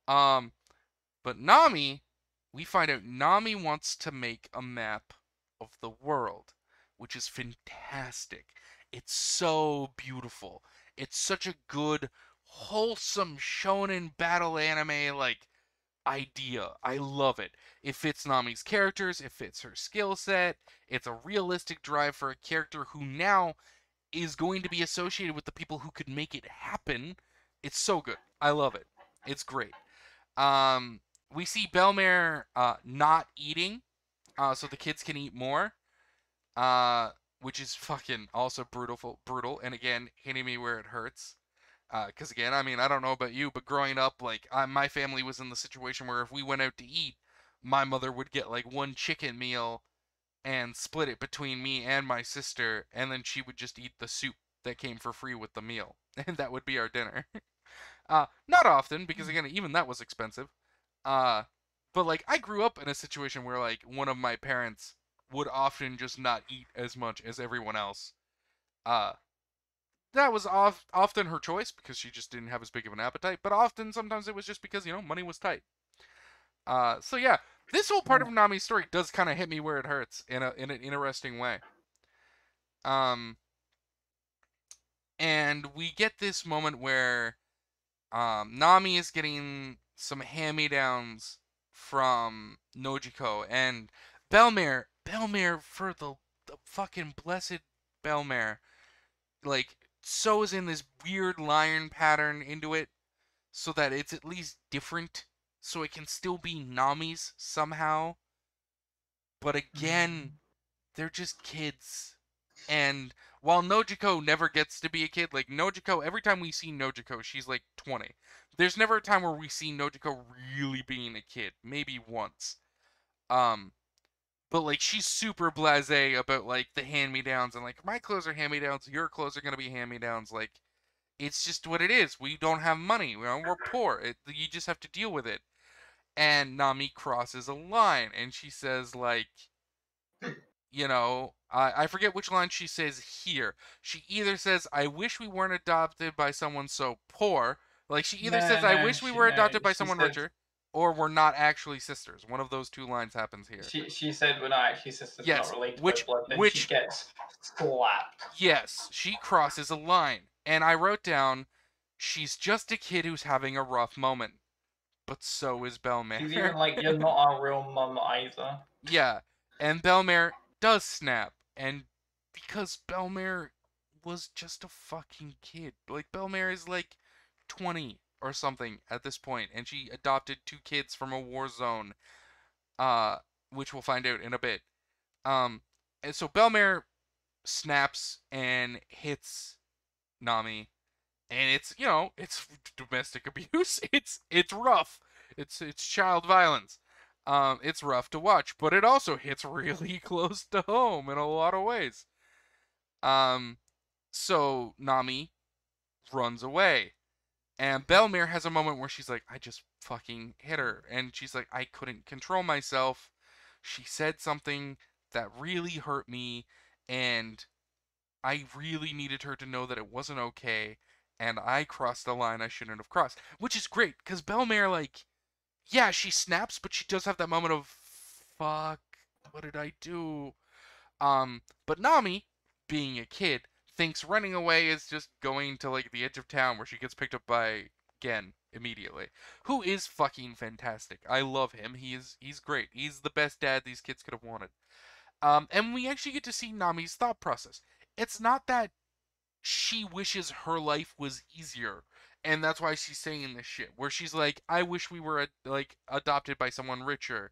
Um, but Nami, we find out Nami wants to make a map of the world, which is fantastic. It's so beautiful. It's such a good, wholesome shonen battle anime like idea. I love it. It fits Nami's characters, it fits her skill set. It's a realistic drive for a character who now is going to be associated with the people who could make it happen. It's so good. I love it. It's great. Um, we see Belmare not eating, so the kids can eat more, uh, which is fucking also brutal. And again, hitting me where it hurts. Because again, I mean, I don't know about you, but growing up, like, my family was in the situation where if we went out to eat, my mother would get like one chicken meal and split it between me and my sister, and then she would just eat the soup that came for free with the meal, and that would be our dinner. Not often, because again, even that was expensive. Uh, but like I grew up in a situation where like one of my parents would often just not eat as much as everyone else. Uh, that was often her choice because she just didn't have as big of an appetite, but often sometimes it was just because, money was tight. So yeah, this whole part of Nami's story does kind of hit me where it hurts in an interesting way. Um, and we get this moment where Nami is getting some hand-me-downs from Nojiko, and Belmare for the fucking blessed Belmare, like sews in this weird lion pattern into it so that it's at least different, so it can still be Nami's somehow. But again, they're just kids. And while Nojiko never gets to be a kid, like Nojiko, every time we see Nojiko, she's like 20. There's never a time where we see Nojiko really being a kid. Maybe once. Um, but like she's super blasé about like the hand-me-downs and like my clothes are hand-me-downs, your clothes are gonna be hand-me-downs. Like it's just what it is. We don't have money. We're poor. You just have to deal with it. And Nami crosses a line and she says like, I forget which line she says here. She either says, I wish we weren't adopted by someone so poor. Like, she either says, I No, wish we were no. adopted by She someone said richer, or we're not actually sisters. One of those two lines happens here. she said we're not actually sisters, we're not Yes, related by which, blood. Then she which, gets slapped. yes, she crosses a line. And I wrote down, she's just a kid who's having a rough moment. But so is She's even Belmare. like, you're not our real mum either. Yeah, and Belmare does snap, and because Belmare was just a fucking kid. Like Belmare is like 20 or something at this point, and she adopted two kids from a war zone, uh, which we'll find out in a bit. Um, and so Belmare snaps and hits Nami, and it's domestic abuse. It's rough. It's child violence. It's rough to watch, but it also hits really close to home in a lot of ways. Um, so Nami runs away. And Belmere has a moment where she's like, I just fucking hit her. And she's like, I couldn't control myself. She said something that really hurt me. And I really needed her to know that it wasn't okay. And I crossed the line I shouldn't have crossed. Which is great, because Belmere, like, yeah, she snaps, but she does have that moment of, fuck, what did I do? But Nami, being a kid, thinks running away is just going to like the edge of town where she gets picked up by Gen immediately, who is fucking fantastic. I love him. He's great. He's the best dad these kids could have wanted. And we actually get to see Nami's thought process. It's not that she wishes her life was easier, and that's why she's saying this shit. Where she's like, I wish we were like adopted by someone richer,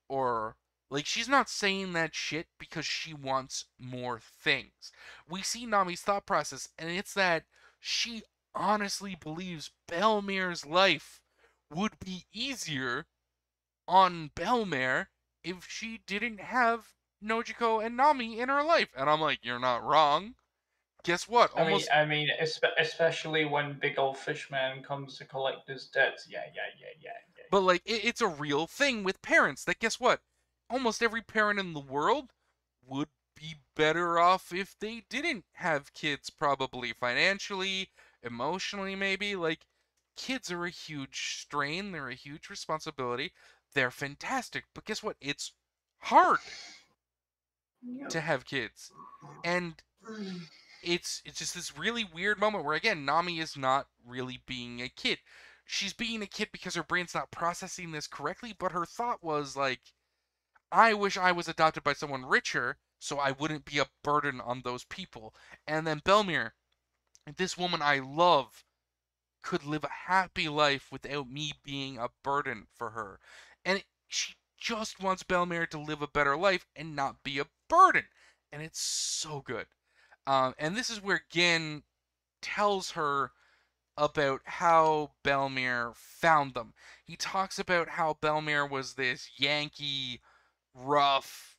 or like she's not saying that shit because she wants more things. We see Nami's thought process, and it's that she honestly believes Belmere's life would be easier on Belmere if she didn't have Nojiko and Nami in her life. And I'm like, you're not wrong. Guess what? Almost. Especially when big old fishman comes to collect his debts. Yeah, yeah, yeah, yeah, yeah. But like it's a real thing with parents that guess what? Almost every parent in the world would be better off if they didn't have kids, probably financially, emotionally maybe. Like kids are a huge strain, they're a huge responsibility. They're fantastic, but guess what? It's hard Yep. to have kids. And it's just this really weird moment where again Nami is not really being a kid. She's being a kid because her brain's not processing this correctly, but her thought was like, I wish I was adopted by someone richer so I wouldn't be a burden on those people. And then Belmere, this woman I love, could live a happy life without me being a burden for her. And she just wants Belmere to live a better life and not be a burden. And it's so good. And this is where Gin tells her about how Belmere found them. He talks about how Belmere was this Yankee, rough,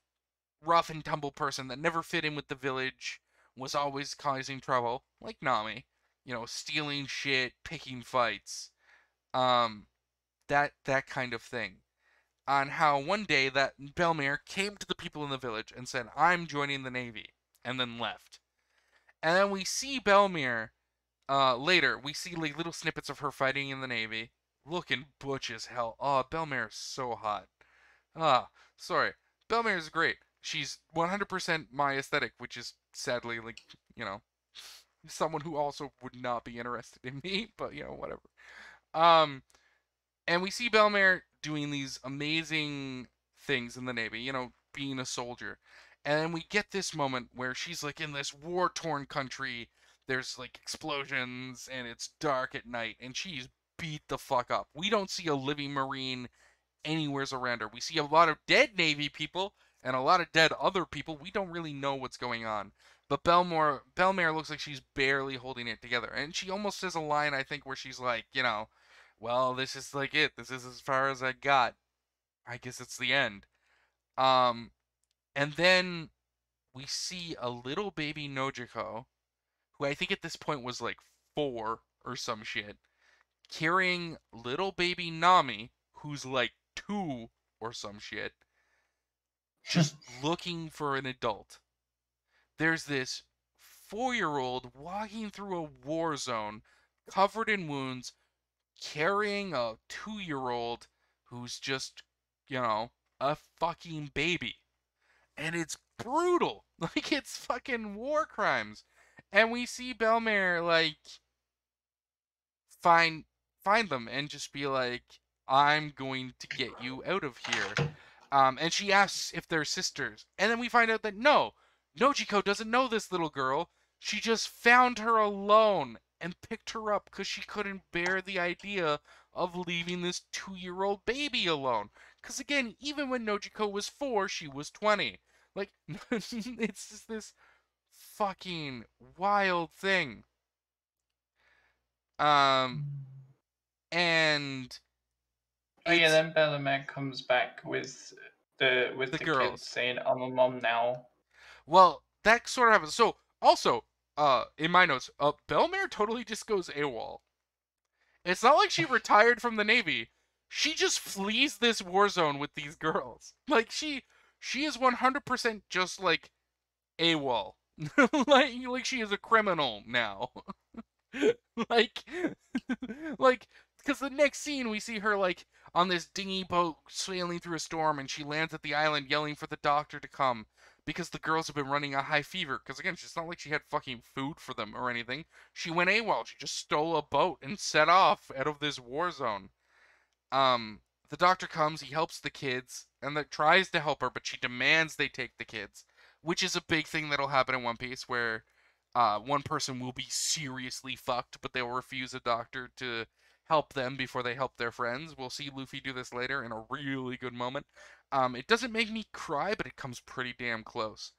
rough and tumble person that never fit in with the village, was always causing trouble, like Nami. You know, stealing shit, picking fights, um, that kind of thing. On how one day that Belmere came to the people in the village and said, "I'm joining the Navy," and then left. And then we see Belmere later. We see like little snippets of her fighting in the Navy, looking butch as hell. Oh, Belmere is so hot. Ah, sorry. Belmere is great. She's 100% my aesthetic, which is sadly like, you know, someone who also would not be interested in me, but you know, whatever. Um, and we see Belmere doing these amazing things in the Navy, you know, being a soldier. And then we get this moment where she's like in this war torn country. There's like explosions and it's dark at night, and she's beat the fuck up. We don't see a living Marine anywheres around her. We see a lot of dead Navy people and a lot of dead other people. We don't really know what's going on. But Belmere looks like she's barely holding it together. And she almost says a line, I think, where she's like, you know, well, this is like it. This is as far as I got. I guess it's the end. Um, and then we see a little baby Nojiko, who I think at this point was like 4 or some shit, carrying little baby Nami, who's like 2 or some shit, just looking for an adult. There's this 4-year-old walking through a war zone, covered in wounds, carrying a 2-year-old who's just, you know, a fucking baby. And it's brutal. Like, it's fucking war crimes. And we see Belmere, like, find find them and just be like, I'm going to get you out of here. And she asks if they're sisters. And then we find out that no, Nojiko doesn't know this little girl. She just found her alone and picked her up because she couldn't bear the idea of leaving this 2-year-old baby alone. Because again, even when Nojiko was 4, she was 20. Like, it's just this fucking wild thing. Um, and Oh yeah, it's then Bellaman comes back with the the kids girls. saying, "I'm a mom now." Well, that sort of happens. So, also, in my notes, Belmare totally just goes AWOL. It's not like she retired from the Navy. She just flees this war zone with these girls. Like she is 100% just like AWOL. like she is a criminal now. like like because the next scene we see her like on this dinghy boat sailing through a storm, and she lands at the island yelling for the doctor to come because the girls have been running a high fever. Because again, it's not like she had fucking food for them or anything. She went AWOL. She just stole a boat and set off out of this war zone. um the doctor comes, he helps the kids, and that tries to help her, but she demands they take the kids, which is a big thing that'll happen in One Piece, where one person will be seriously fucked, but they'll refuse a doctor to help them before they help their friends. We'll see Luffy do this later in a really good moment. It doesn't make me cry, but it comes pretty damn close.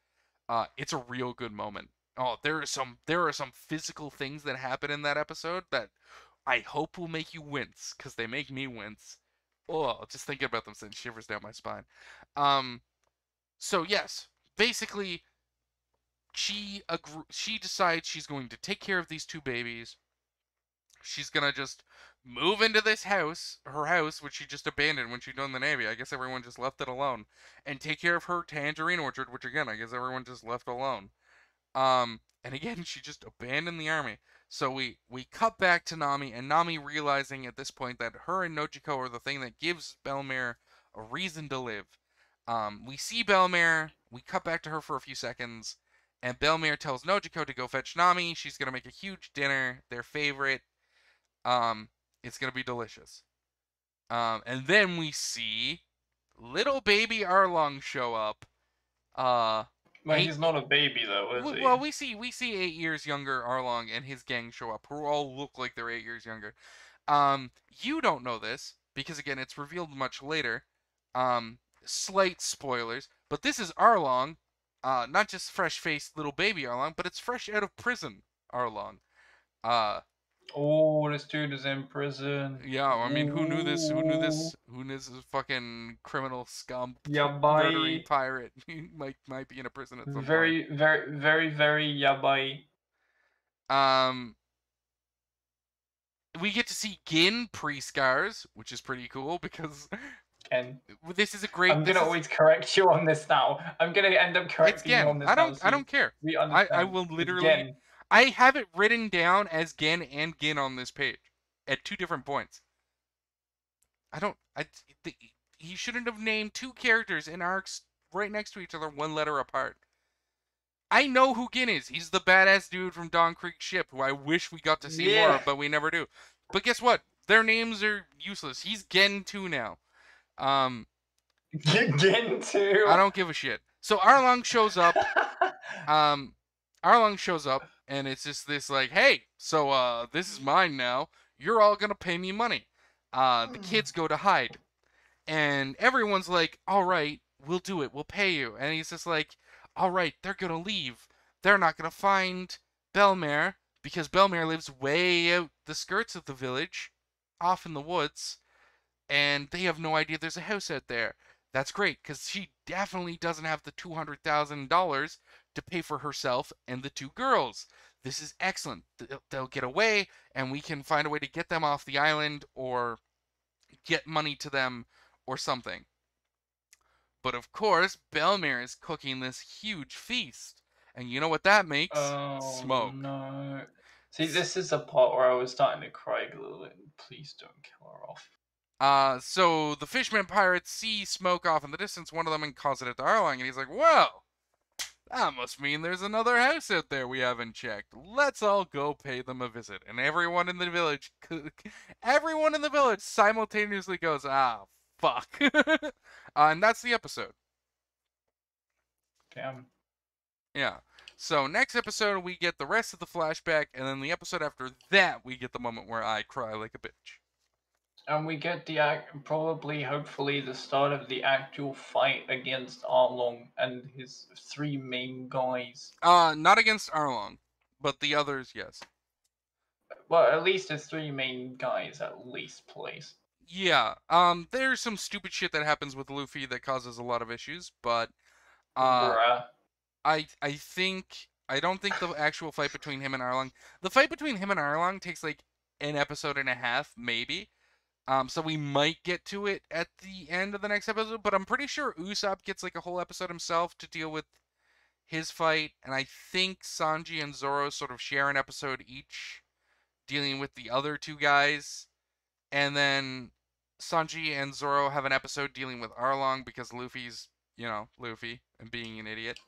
It's a real good moment. Oh, there are some physical things that happen in that episode that I hope will make you wince, because they make me wince. Oh, just thinking about them sends shivers down my spine. Um, so yes, basically, she decides she's going to take care of these two babies. She's gonna just move into this house, her house, which she just abandoned when she joined the Navy. I guess everyone just left it alone, and take care of her tangerine orchard, which again, I guess everyone just left alone. And again, she just abandoned the army. So we cut back to Nami, and Nami realizing at this point that her and Nojiko are the thing that gives Belmare a reason to live. We see Belmare. We cut back to her for a few seconds, and Belmare tells Nojiko to go fetch Nami. She's gonna make a huge dinner, their favorite. Um, it's gonna be delicious. And then we see little baby Arlong show up. Uh, Well, eight he's not a baby though, is he? Well, we see 8 years younger Arlong and his gang show up, who all look like they're 8 years younger. You don't know this because again, it's revealed much later. Slight spoilers, but this is Arlong, not just fresh-faced little baby Arlong, but it's fresh out of prison Arlong. Uh, Oh, this dude is in prison. yeah, I mean, who knew this? Who knew Ooh, this? Who knew this fucking criminal scum, murdering yabai. pirate? He might be in a prison at some point. Very, very, very, very yabai. Um, we get to see Gin pre-scars, which is pretty cool because And this is a great. I'm This gonna is always correct you on this now. I'm gonna end up It's correcting you Gen. on this I now, don't so I don't care. we I understand. will It's literally. Gen. I have it written down as Gen and Gin on this page at two different points. I don't. He shouldn't have named two characters in arcs right next to each other, one letter apart. I know who Gin is. He's the badass dude from Dawn Creek ship, who I wish we got to see more Yeah. of, but we never do. But guess what? Their names are useless. He's Gen 2 now. Um, Gen 2. I don't give a shit. So Arlong shows up. Um, Arlong shows up, and it's just this like, hey, so this is mine now. You're all gonna pay me money. The kids go to hide, and everyone's like, all right, we'll do it. We'll pay you. And he's just like, all right, they're gonna leave. They're not gonna find Belmare because Belmare lives way out the skirts of the village, off in the woods, and they have no idea there's a house out there. That's great, because she definitely doesn't have the $200,000 to pay for herself and the two girls. This is excellent. They'll get away, and we can find a way to get them off the island or get money to them or something. But of course, Belmere is cooking this huge feast. And you know what that makes? Oh Smoke. no. See, this is the part where I was starting to cry a little bit. Please don't kill her off. So the fisherman pirates see smoke off in the distance, one of them, and calls it at Arlong, and he's like, well, that must mean there's another house out there we haven't checked. Let's all go pay them a visit. And everyone in the village, simultaneously goes, ah, fuck. And that's the episode. Damn. Yeah. So next episode we get the rest of the flashback, and then the episode after that we get the moment where I cry like a bitch. And we get the probably, hopefully, the start of the actual fight against Arlong and his three main guys. Not against Arlong, but the others, yes. Well, at least his three main guys, at least, please. Yeah. There's some stupid shit that happens with Luffy that causes a lot of issues, but Bruh. I don't think the actual fight between him and Arlong. The fight between him and Arlong takes like an episode and a half, maybe. So we might get to it at the end of the next episode, but I'm pretty sure Usopp gets like a whole episode himself to deal with his fight, and I think Sanji and Zoro sort of share an episode each dealing with the other two guys, and then Sanji and Zoro have an episode dealing with Arlong because Luffy's, Luffy and being an idiot.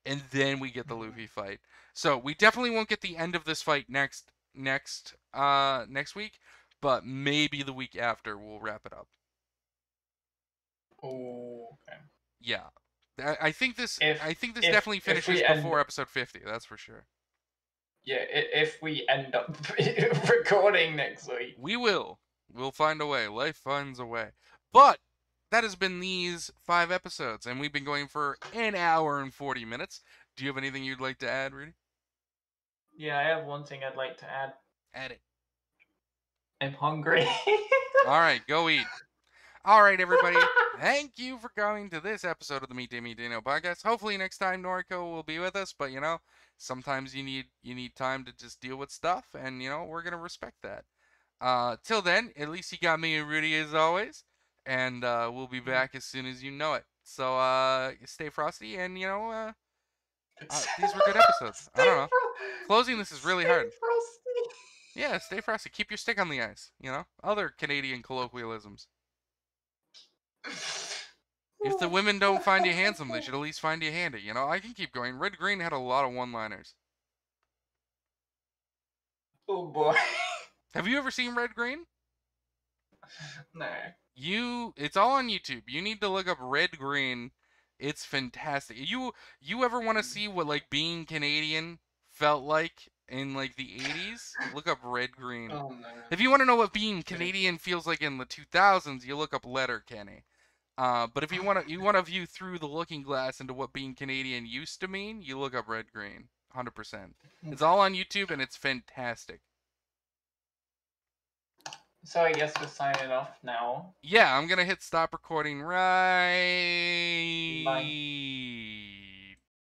And then we get the Luffy fight. So we definitely won't get the end of this fight next week, but maybe the week after we'll wrap it up. Oh, okay. Yeah. I think this If I think this if definitely if finishes we end before episode 50, that's for sure. yeah, if we end up recording next week. We will. We'll find a way. Life finds a way. But that has been these 5 episodes, and we've been going for an hour and 40 minutes. Do you have anything you'd like to add, Rudy? Yeah, I have one thing I'd like to add. Add it. I'm hungry. All right, go eat. All right, everybody. Thank you for coming to this episode of the Mite No podcast. Hopefully next time Noriko will be with us, but sometimes you need time to just deal with stuff, and we're gonna respect that. Till then, at least you got me and Rudy as always, and we'll be back as soon as you know it. So stay frosty, and these were good episodes. I don't know. Closing this is really hard. Frosty. Yeah, stay frosty. Keep your stick on the ice. Other Canadian colloquialisms. If the women don't find you handsome, they should at least find you handy. I can keep going. Red Green had a lot of one-liners. Oh boy. Have you ever seen Red Green? No. It's all on YouTube. You need to look up Red Green. It's fantastic. You ever want to see what like being Canadian felt like in like the 80s? Look up Red Green. Oh no. If you want to know what being Canadian feels like in the 2000s, you look up Letterkenny. But if you want to view through the looking glass into what being Canadian used to mean, you look up Red Green. 100%. It's all on YouTube and it's fantastic. So I guess we're signing off now. Yeah, I'm gonna hit stop recording right Bye.